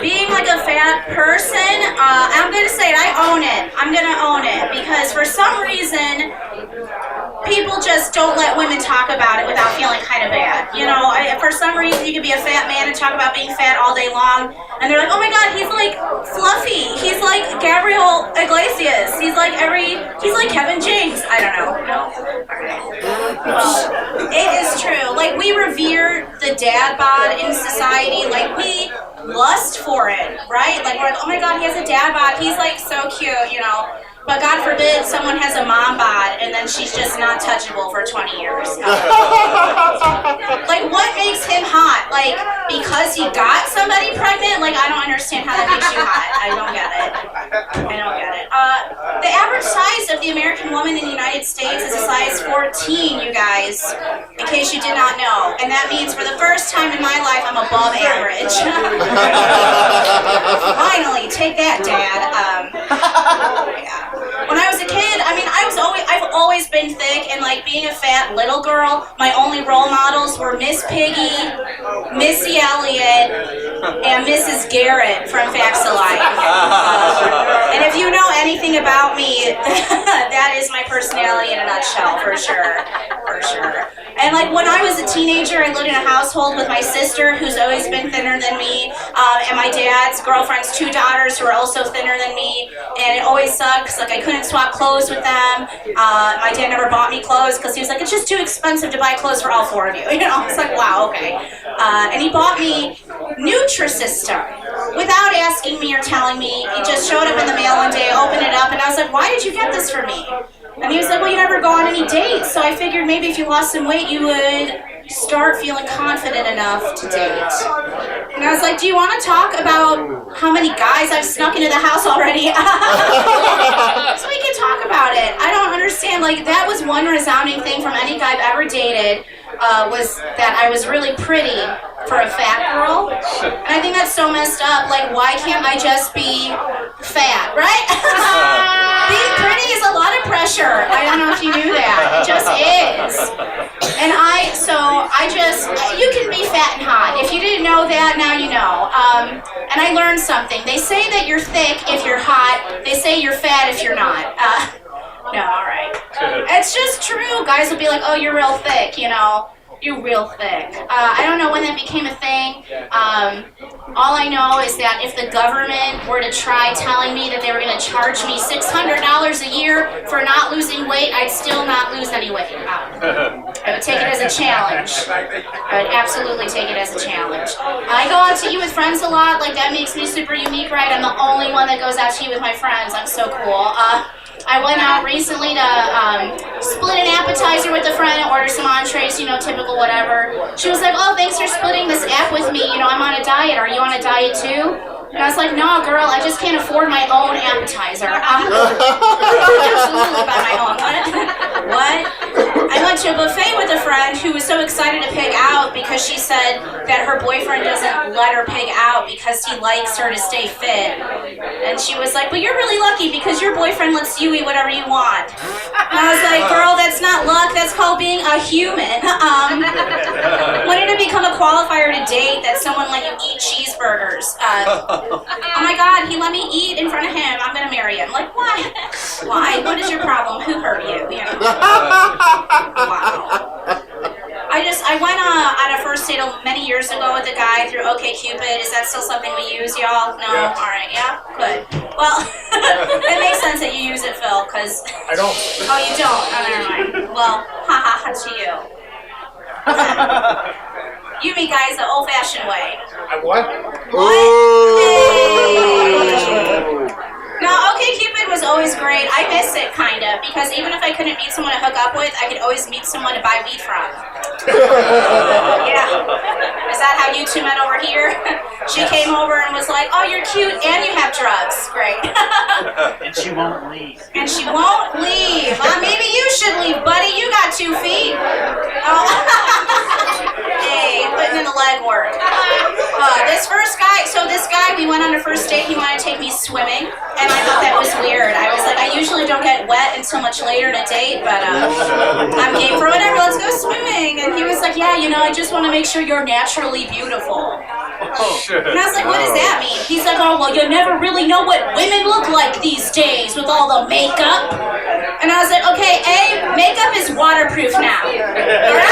Being like a fat person, I'm going to say it, I own it. I'm going to own it because for some reason, people just don't let women talk about it without feeling kind of bad. You know, for some reason you can be a fat man and talk about being fat all day long, and they're like, oh my god, he's like fluffy. He's like Gabriel Iglesias. He's like Kevin James. I don't know. No. Well, it is true. Like we revere the dad bod in society. Like we lust for it, right? Like we're like, oh my god, he has a dad bod. He's like so cute, you know. But God forbid someone has a mom bod and then she's just not touchable for 20 years. Like, what makes him hot? Like, because he got somebody pregnant? Like, I don't understand how that makes you hot. I don't get it. The average size of the American woman in the United States is a size 14, you guys, in case you did not know. And that means for the first time in my life, I'm above average. Finally, take that, Dad. Yeah. When I was a kid, I mean, I've always been thick, and like being a fat little girl, my only role models were Miss Piggy, Missy Elliott, and Mrs. Garrett from Facts of Life. And if you know anything about me, that is my personality in a nutshell, for sure. And like when I was a teenager, I lived in a household with my sister, who's always been thinner than me, and my dad's girlfriend's 2 daughters who are also thinner than me, and it always sucks. Like I couldn't swap clothes with them. My dad never bought me clothes because he was like, it's just too expensive to buy clothes for all 4 of you. You know, it's like, wow, okay. And he bought me Nutrisystem without asking me or telling me. He just showed up in the mail one day, opened it up, and I was like, why did you get this for me? And he was like, well, you never go on any dates, so I figured maybe if you lost some weight, you would start feeling confident enough to date. And I was like, do you want to talk about how many guys I've snuck into the house already? So we can talk about it. I don't understand. Like, that was one resounding thing from any guy I've ever dated, was that I was really pretty for a fat girl. And I think that's so messed up. Like, why can't I just be fat, right? Being pretty is a lot of pressure. I don't know if you knew that. It just is. And you can be fat and hot. If you didn't know that, now you know. And I learned something. They say that you're thick if you're hot. They say you're fat if you're not. No, all right. It's just true. Guys will be like, oh, you're real thick, you know. You're real thick. I don't know when that became a thing. All I know is that if the government were to try telling me that they were going to charge me $600 a year for not losing weight, I'd still not lose any weight. I would take it as a challenge. I would absolutely take it as a challenge. I go out to eat with friends a lot. Like, that makes me super unique, right? I'm the only one that goes out to eat with my friends. I'm so cool. I went out recently to split an appetizer with a friend and order some entrees, you know, typical whatever. She was like, oh, thanks for splitting this app with me. You know, I'm on a diet. Are you on a diet too? And I was like, no, girl, I just can't afford my own appetizer. Absolutely buy my own. What? I went to a buffet with a friend who was so excited to pig out because she said that her boyfriend doesn't let her pig out because he likes her to stay fit. And she was like, but you're really lucky because your boyfriend lets you eat whatever you want. And I was like, girl, that's not luck. That's called being a human. When did it become a qualifier to date that someone let you eat cheeseburgers? Oh my God, he let me eat in front of him. I'm gonna marry him. Like, why? Why? What is your problem? Who hurt you? You know? Wow. I went on a first date many years ago with a guy through OkCupid. Is that still something we use, y'all? No? Yeah. All right, yeah? Good. Well, it makes sense that you use it, Phil, because... I don't. Oh, you don't? Oh, never mind. Well, ha to you. You meet guys the old-fashioned way. What? What? No, OkCupid was always great. I miss it, kind of, because even if I couldn't meet someone to hook up with, I could always meet someone to buy weed from. Yeah. Is that how you two met over here? She came over and was like, oh, you're cute and you have drugs. Great. And she won't leave. And she won't leave. Maybe you should leave, buddy. You got 2 feet. Oh. Hey, putting in the legwork. This guy, we went on a first date. He wanted to take me swimming, and I thought that was weird. I was like, I usually don't get wet until much later in a date, but I'm game for whatever. Let's go swimming. And he was like, yeah, you know, I just want to make sure you're naturally beautiful. And I was like, what does that mean? He's like, oh, well, you never really know what women look like these days with all the makeup. And I was like, okay, A, makeup is waterproof now. Alright?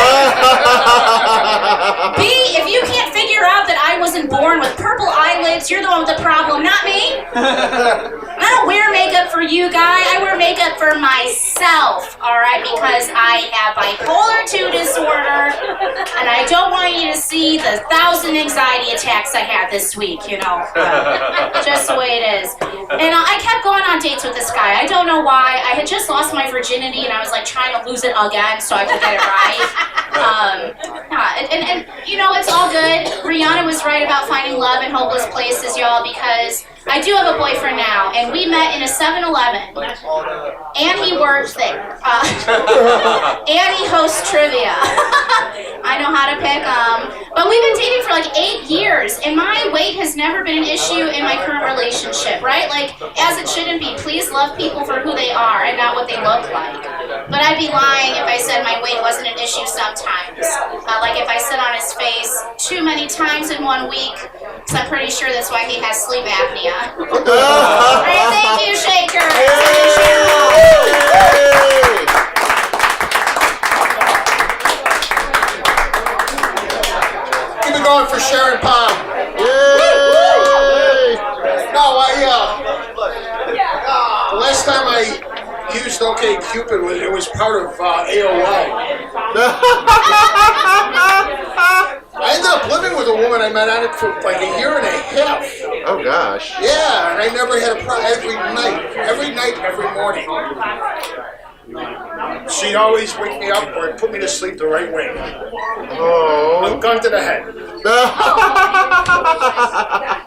B, if you can't figure out that I wasn't born with purple eyelids, you're the one with the problem, not me. I don't wear makeup for you, guy. I wear makeup for myself, alright? Because I have bipolar 2 disorder, and I don't want you to see the 1,000 anxiety attacks I had this week, you know. Just the way it is. And I kept going on dates with this guy. I don't know why. I had just lost my virginity, and I was like trying to lose it again so I could get it right. And you know, it's all good. Rihanna was right about finding love in hopeless places, y'all, because I do have a boyfriend now, and we met in a 7-Eleven, and he works there, and he hosts trivia. I know how to pick but we've been dating for like 8 years, and my weight has never been an issue in my current relationship, right? Like, as it shouldn't be. Please love people for who they are and not what they look like. But I'd be lying if I said my weight wasn't an issue sometimes. Like if I sit on his face too many times in 1 week, so I'm pretty sure that's why he has sleep apnea. All right, thank you, Shaker. Keep it going for Sharron Palm. No, the last time I used OkCupid, it was part of AOL. I ended up living with a woman I met on it for like 1.5 years. Oh gosh. Yeah, and I never had a problem every night, every morning. She'd always wake me up or put me to sleep the right way. Oh. A gun to the head.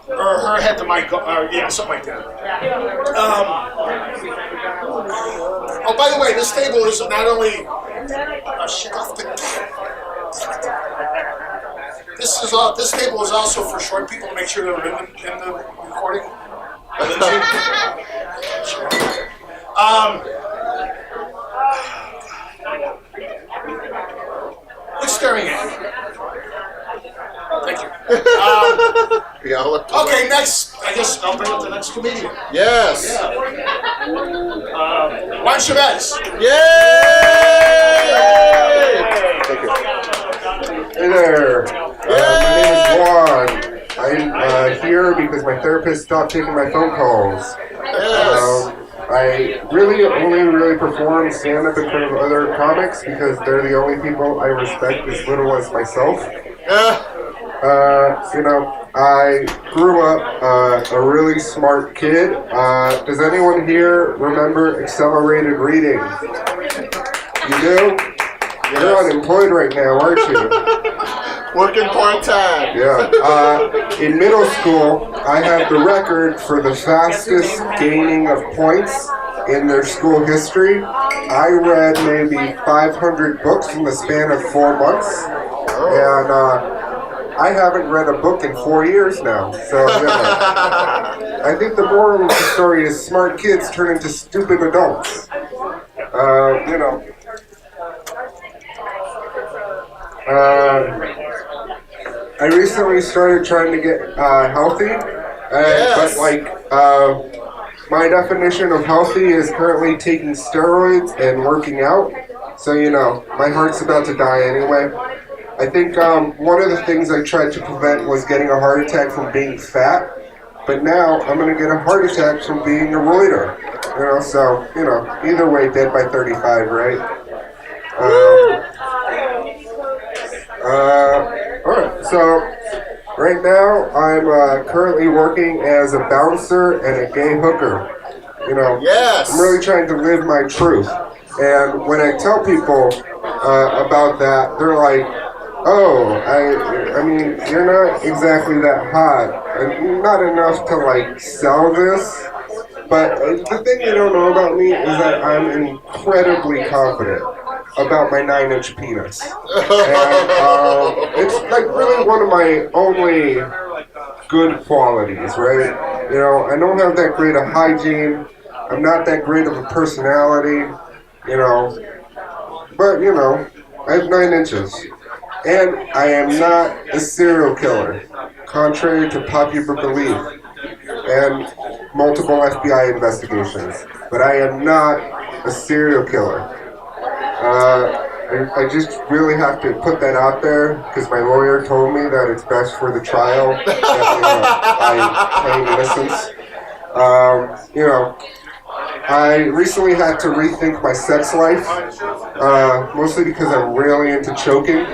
Or her head to my gun. Yeah, something like that. Oh, by the way, this table is not only... shit off the... This table is also for short people to make sure they're in the recording. What's staring at me? Thank you. Okay, next. I guess I'll bring up the next comedian. Yes. Juan Chavez. Yay! Thank you. Hey there. My name is Juan. I'm here because my therapist stopped taking my phone calls. I only perform stand-up in front of other comics because they're the only people I respect as little as myself. I grew up a really smart kid. Does anyone here remember accelerated reading? You do? You're unemployed right now, aren't you? Working part-time. Yeah. In middle school, I had the record for the fastest gaining of points in their school history. I read maybe 500 books in the span of 4 months. And I haven't read a book in 4 years now. So, I think the moral of the story is smart kids turn into stupid adults. I recently started trying to get healthy, but my definition of healthy is currently taking steroids and working out. So my heart's about to die anyway. I think one of the things I tried to prevent was getting a heart attack from being fat, but now I'm gonna get a heart attack from being a roider. So either way, dead by 35, right? Alright, so right now I'm currently working as a bouncer and a gay hooker. Yes. I'm really trying to live my truth. And when I tell people about that, they're like, oh, I mean, you're not exactly that hot. And not enough to sell this. But the thing they don't know about me is that I'm incredibly confident about my 9-inch penis. And it's really one of my only good qualities, right? I don't have that great of hygiene. I'm not that great of a personality, but I have 9 inches. And I am not a serial killer, contrary to popular belief and multiple FBI investigations. But I am not a serial killer. I just really have to put that out there because my lawyer told me that it's best for the trial that I claim innocence. I recently had to rethink my sex life, mostly because I'm really into choking.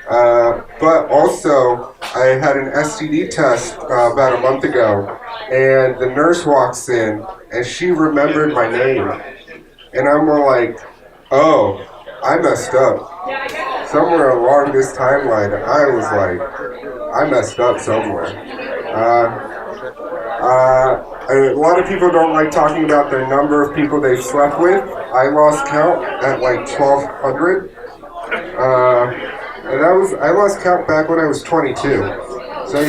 But also, I had an STD test about a month ago, and the nurse walks in, and she remembered my name. And I'm like, oh, I messed up. Somewhere along this timeline, I was like, I messed up somewhere. A lot of people don't like talking about their number of people they've slept with. I lost count at 1,200. And I lost count back when I was 22. So,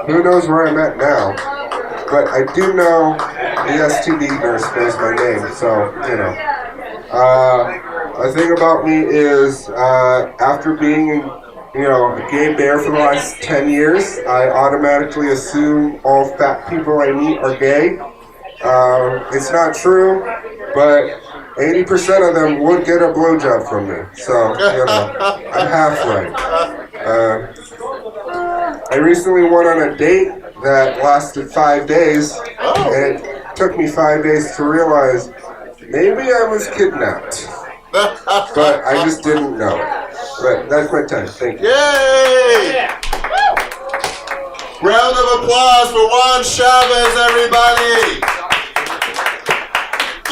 who knows where I'm at now. But I do know the STD nurse knows my name, so, the thing about me is, after being a gay bear for the last 10 years, I automatically assume all fat people I meet are gay. It's not true, but 80% of them would get a blowjob from me. So, I'm half right. I recently went on a date that lasted 5 days, and it took me 5 days to realize maybe I was kidnapped. But I just didn't know. But that's my time. Thank you. Yay! Round of applause for Juan Chavez, everybody.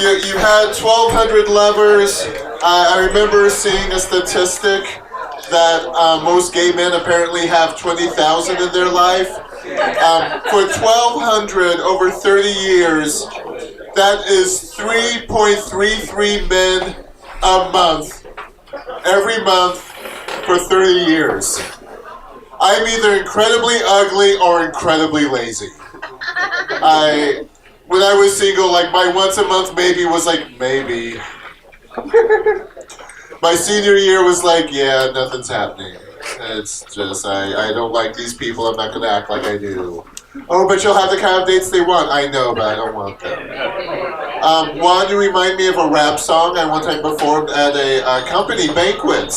You had 1,200 lovers. I remember seeing a statistic that most gay men apparently have 20,000 in their life. For 1,200 over 30 years, that is 3.33 men a month, every month for 30 years. I'm either incredibly ugly or incredibly lazy. When I was single, like my once a month maybe was like maybe. My senior year was like, yeah, nothing's happening. It's just, I don't like these people. I'm not going to act like I do. Oh, but you'll have the kind of dates they want. I know, but I don't want them. One, you remind me of a rap song I one time performed at a company banquet.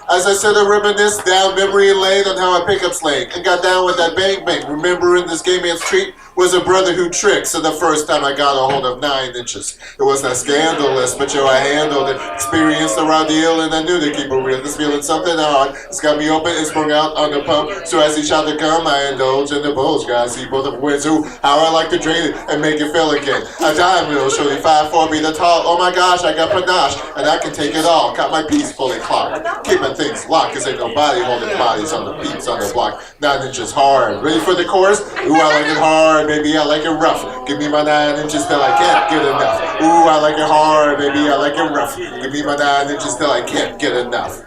As I said, I reminisce down memory lane on how I pick up slang and got down with that bang bang. Remember in this gay man's treat was a brother who tricked. So the first time I got a hold of 9 inches, it was not scandalous, but yo, I handled it. Experienced the raw deal, and I knew to keep it real. This feeling something hard. It's got me open and sprung out on the pump. So as he shot the gum, I indulge in the bulge. Gotta see both of wins. Ooh, how I like to drain it and make it feel again. A dime wheel, surely 5'4" be the tall. Oh my gosh, I got panache, and I can take it all. Got my piece fully clocked. Keeping things locked, cause ain't nobody holding bodies on the beats on the block. 9 inches hard. Ready for the chorus? Ooh, I like it hard, baby, I like it rough. Give me my 9 inches till I can't get enough. Ooh, I like it hard, baby, I like it rough. Give me my 9 inches till I can't get enough.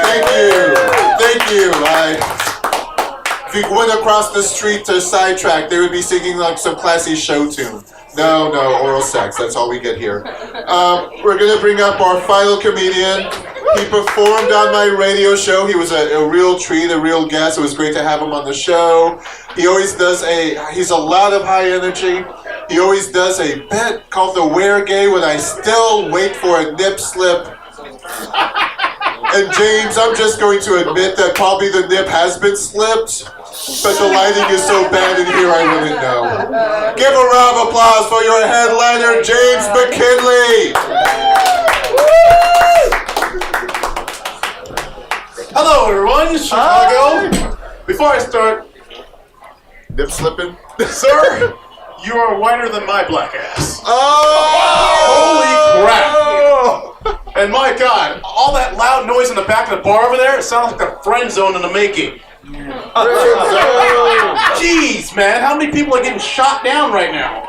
Thank you. Thank you. If you went across the street to Sidetrack, they would be singing like some classy show tune. No, oral sex. That's all we get here. We're going to bring up our final comedian. He performed on my radio show. He was a real treat, a real guest. It was great to have him on the show. He always does he's a lot of high energy. He always does a bit called the Where Gay when I still wait for a nip slip. And James, I'm just going to admit that probably the nip has been slipped. But the lighting is so bad in here, I wouldn't know. Give a round of applause for your headliner, James McKinley. Hello, everyone. Chicago. Before I start, nip slipping, sir, you are whiter than my black ass. Oh! Holy crap! And my God, all that loud noise in the back of the bar over there, it sounds like the friend zone in the making. Jeez, man, how many people are getting shot down right now?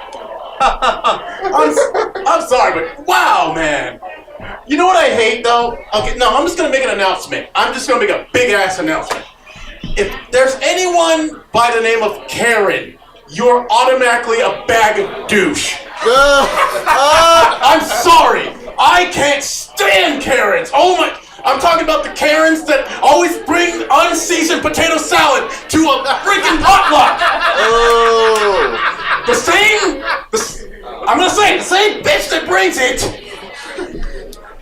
I'm sorry, but wow, man. You know what I hate, though? Okay, no, I'm just going to make an announcement. I'm just going to make a big-ass announcement. If there's anyone by the name of Karen, you're automatically a bag of douche. I'm sorry. I can't stand Karens. Oh my... I'm talking about the Karens that always bring unseasoned potato salad to a freaking potluck. Oh. I'm gonna say the same bitch that brings it.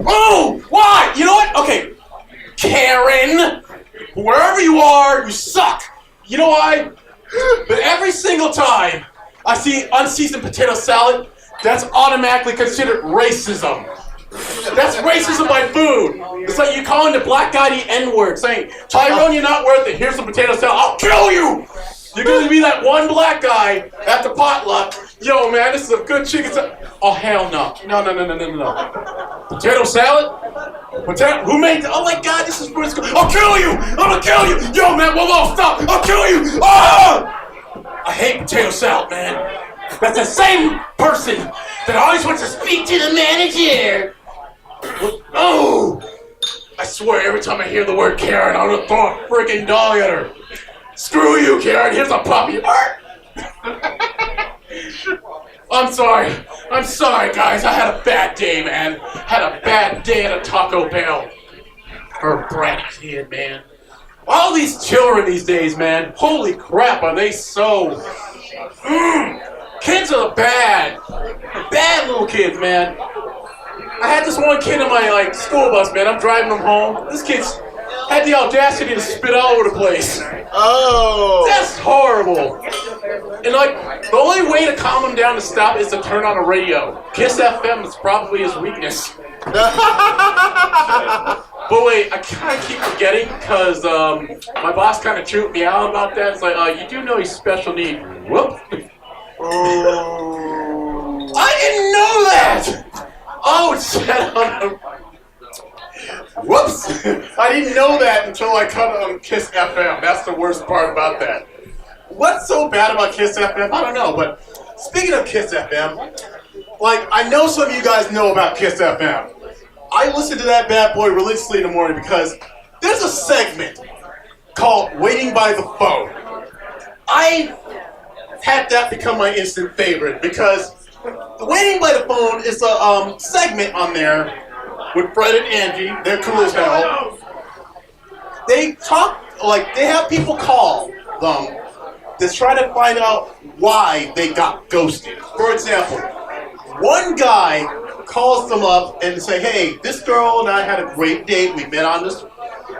Oh, why? You know what? Okay, Karen, wherever you are, you suck. You know why? But every single time I see unseasoned potato salad, that's automatically considered racism. That's racism by food. It's like you calling the black guy the N-word, saying, Tyrone, you're not worth it. Here's some potato salad. I'll kill you. You're going to be that one black guy at the potluck. Yo, man, this is a good chicken salad. Oh, hell no. No. Potato salad? Who made that? Oh, my God, this is good. I'll kill you. I'm going to kill you. Yo, man, whoa, stop. I'll kill you. Oh! I hate potato salad, man. That's the same person that always wants to speak to the manager. Oh! I swear, every time I hear the word Karen, I'm gonna throw a freaking dog at her. Screw you, Karen. Here's a puppy. I'm sorry, guys. I had a bad day, man. Had a bad day at a Taco Bell. Her bratty kid, man. All these children these days, man. Holy crap, are they so... Kids are bad little kids, man. I had this one kid in my school bus, man. I'm driving him home. This kid's had the audacity to spit all over the place. Oh, that's horrible. And the only way to calm him down to stop is to turn on a radio. Kiss FM is probably his weakness. But wait, I kind of keep forgetting because my boss kind of chewed me out about that. It's like, you do know he's special needs. Whoop. Oh. I didn't know that! Oh, it said on the... Whoops! I didn't know that until I cut on Kiss FM. That's the worst part about that. What's so bad about Kiss FM? I don't know, but speaking of Kiss FM, I know some of you guys know about Kiss FM. I listen to that bad boy religiously in the morning because there's a segment called Waiting by the Phone. had that become my instant favorite because Waiting by the Phone is a segment on there with Fred and Angie. They're cool as hell. They talk, like, they have people call them to try to find out why they got ghosted. For example, one guy calls them up and say, hey, this girl and I had a great date. We met on this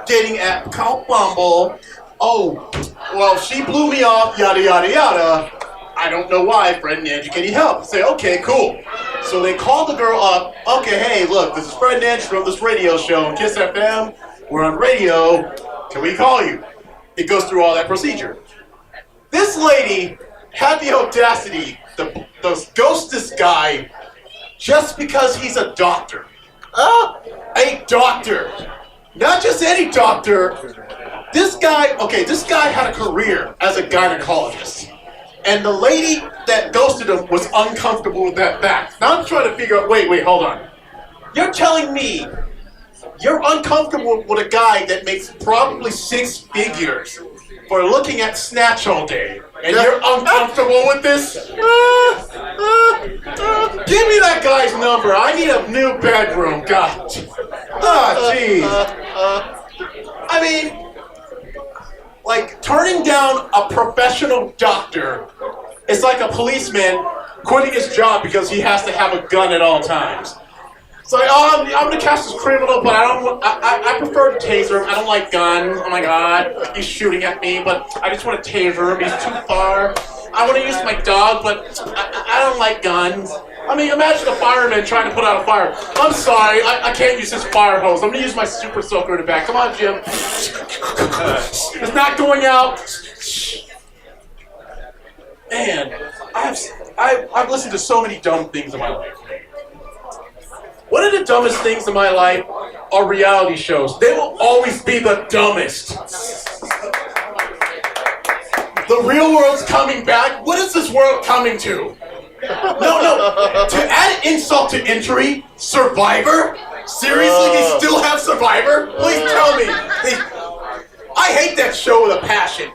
dating app called Bumble. Oh, well, she blew me off, yada, yada, yada. I don't know why, Fred and Angie, can you help? Say, okay, cool. So they call the girl up. Okay, hey, look, this is Fred and Angie from this radio show, Kiss FM. We're on radio. Can we call you? It goes through all that procedure. This lady had the audacity to ghost this guy just because he's a doctor. A doctor. Not just any doctor. This guy had a career as a gynecologist. And the lady that ghosted him was uncomfortable with that fact. Now I'm trying to figure out, wait, hold on. You're telling me you're uncomfortable with a guy that makes probably 6 figures for looking at Snatch all day, and you're uncomfortable with this? Give me that guy's number. I need a new bedroom. God. Oh, jeez. I mean, like, turning down a professional doctor is like a policeman quitting his job because he has to have a gun at all times. It's like, oh, I'm gonna catch this criminal, but I prefer to taser him. I don't like guns. Oh my God, he's shooting at me, but I just want to taser him. He's too far. I want to use my dog, but I don't like guns. I mean, imagine a fireman trying to put out a fire. I'm sorry, I can't use this fire hose. I'm gonna use my super soaker in the back. Come on, Jim. It's not going out. Man, I've listened to so many dumb things in my life. One of the dumbest things in my life are reality shows. They will always be the dumbest. The real world's coming back. What is this world coming to? No. To add insult to injury, Survivor? Seriously, they still have Survivor? Please tell me. I hate that show with a passion.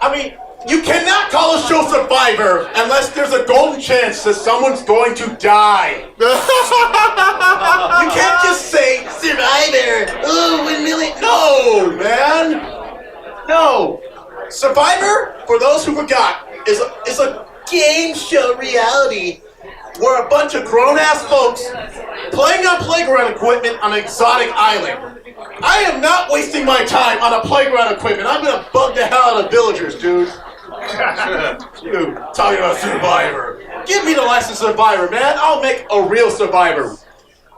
I mean, you cannot call a show Survivor unless there's a golden chance that someone's going to die. You can't just say Survivor. Oh, 1 million. No, man. No. Survivor, for those who forgot, is a game show reality where a bunch of grown-ass folks playing on playground equipment on an exotic island. I am not wasting my time on a playground equipment. I'm gonna bug the hell out of villagers, dude. Dude, talking about Survivor. Give me the license Survivor, man. I'll make a real Survivor.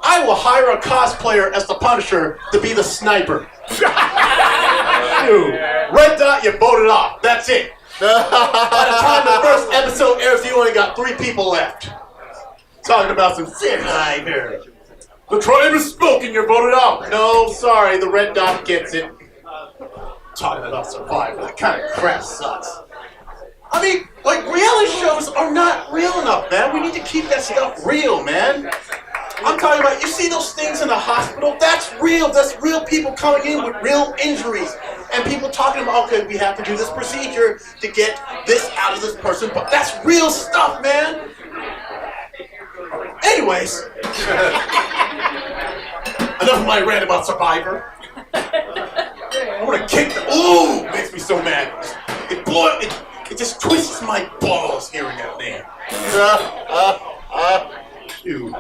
I will hire a cosplayer as the Punisher to be the sniper. Dude, red dot, you voted off. That's it. By the time the first episode airs, you only got 3 people left. Talking about some Survivor. The tribe is spoken, you're voted off. No, sorry, the red dot gets it. Talking about Survivor, that kind of crap sucks. I mean, like, reality shows are not real enough, man. We need to keep that stuff real, man. I'm talking about, you see those things in the hospital? That's real. That's real people coming in with real injuries. And people talking about, okay, we have to do this procedure to get this out of this person. But that's real stuff, man. Anyways. Enough of my rant about Survivor. I want to kick the... Ooh, makes me so mad. It just twists my balls hearing that name. Dude.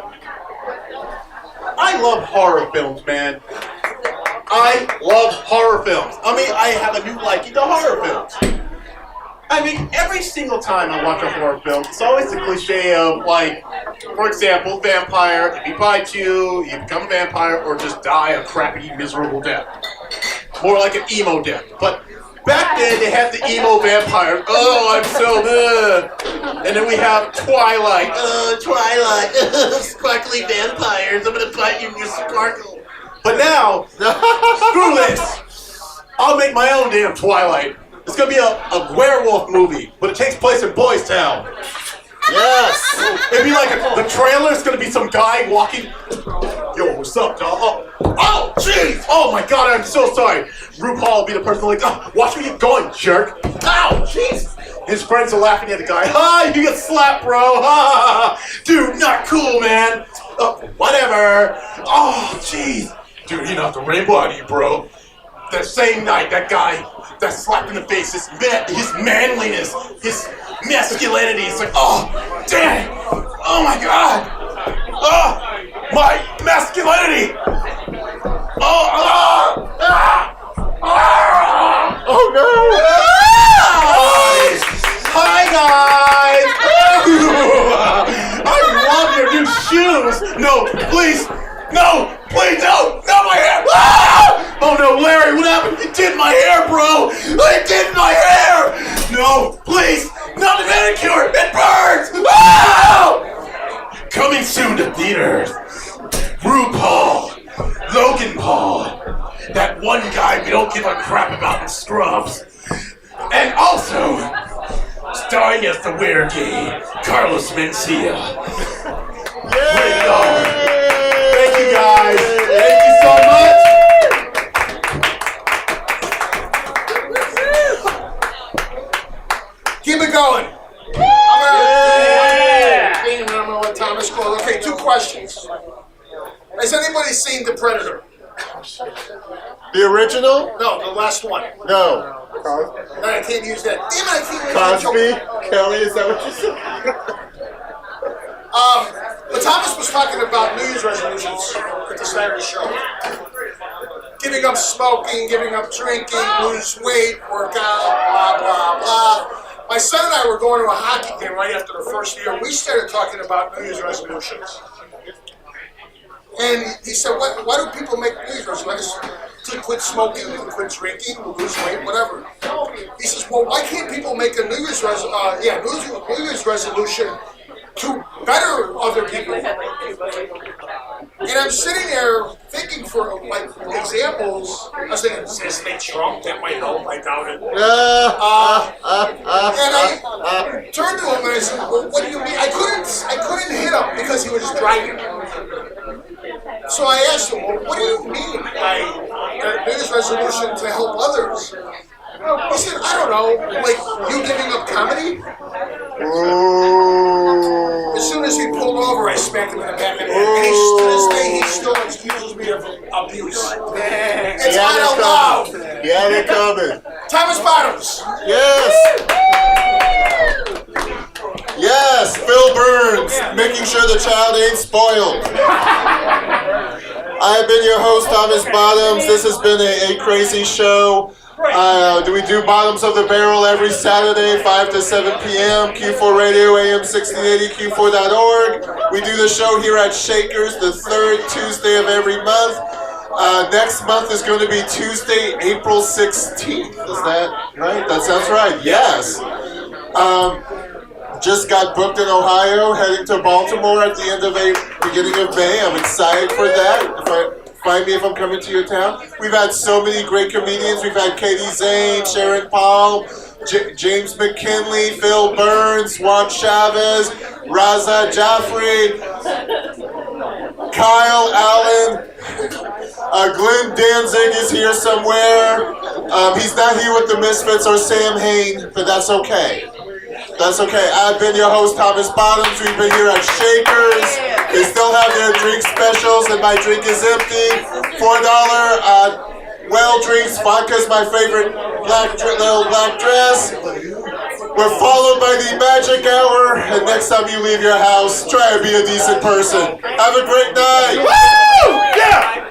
I love horror films, man. I love horror films. I mean, I have a new liking to horror films. I mean, every single time I watch a horror film, it's always the cliche of, like, for example, vampire. If he bites you, you become a vampire or just die a crappy, miserable death. More like an emo death. But back then, they had the emo vampire. Oh, I'm so good. And then we have Twilight. Oh, Twilight. Sparkly vampires. I'm going to bite you in your sparkle. But now, screw this. I'll make my own damn Twilight. It's going to be a werewolf movie, but it takes place in Boys Town. Yes. It'd be like the trailer's going to be some guy walking. Yo, what's up, dog? Oh, jeez. Oh, my God, I'm so sorry. RuPaul will be the person like, oh, watch me get going, jerk. Ow, jeez. His friends are laughing at the guy. Ha! You get slapped, bro. Ha! Dude, not cool, man. Whatever. Oh, jeez. Dude, he knocked the rainbow out of you, bro. That same night, that guy that slapped in the face, his manliness, his masculinity. It's like, oh, dang. Oh, my God. Oh, my masculinity. Oh no! Hi guys! I love your new shoes! No, please! No! Please, no! Not my hair! Ah! Oh no, Larry, what happened? You did my hair, bro! I did my hair! No, please! Not the manicure! It burns! Ah! Coming soon to theaters. RuPaul. Logan Paul. That one guy we don't give a crap about in Scrubs. And also, starring as the weird gay, Carlos Mencia. Rated R. Thank you guys. Thank you so much. Keep it going. I'm gonna let Thomas close. Okay, 2 questions. Has anybody seen The Predator? The original? No, the last one. No. I can't use that. Damn it, I can't use Cosby? Kelly, is that what you said? But Thomas was talking about New Year's resolutions at the start of the show. Giving up smoking, giving up drinking, lose weight, work out, blah, blah, blah. My son and I were going to a hockey game right after the first year. We started talking about New Year's resolutions. And he said, why do people make New Year's resolutions? To quit smoking, to quit drinking, to lose weight, whatever. He says, well, why can't people make a New Year's resolution to better other people? And I'm sitting there thinking for like examples. I was thinking, assassinate Trump, that might help, I doubt it. And I turned to him and I said, well, what do you mean? I couldn't hit him because he was driving. So I asked him, well, what do you mean by New Year's resolution to help others? He said, I don't know, like you giving up comedy? As soon as he pulled over, I smacked him in the back of the head. And to this day, he still excuses me of abuse. It's not allowed. Yeah, they're coming. Thomas Bottoms. Yes. Yes, Phil Burns, making sure the child ain't spoiled. I have been your host, Thomas Bottoms. This has been a crazy show. We do Bottoms of the Barrel every Saturday, 5 to 7 p.m. Q4 Radio, AM 1680, Q4.org. We do the show here at Shakers the 3rd Tuesday of every month. Next month is going to be Tuesday, April 16th. Is that right? That sounds right. Yes. Just got booked in Ohio, heading to Baltimore at the end of beginning of May. I'm excited for that. Find me if I'm coming to your town. We've had so many great comedians. We've had Zane, Sharron Palm, James McKinley, Phil Burns, Juan Chavez, Raza Jafri, Kyle Allen, Glenn Danzig is here somewhere. He's not here with the Misfits or Sam Hain, but that's okay. That's okay. I've been your host, Thomas Bottoms. We've been here at Shakers. They still have their drink specials, and my drink is empty. $4 well drinks. Vodka's my favorite little black dress. We're followed by the magic hour, and next time you leave your house, try to be a decent person. Have a great night. Woo! Yeah!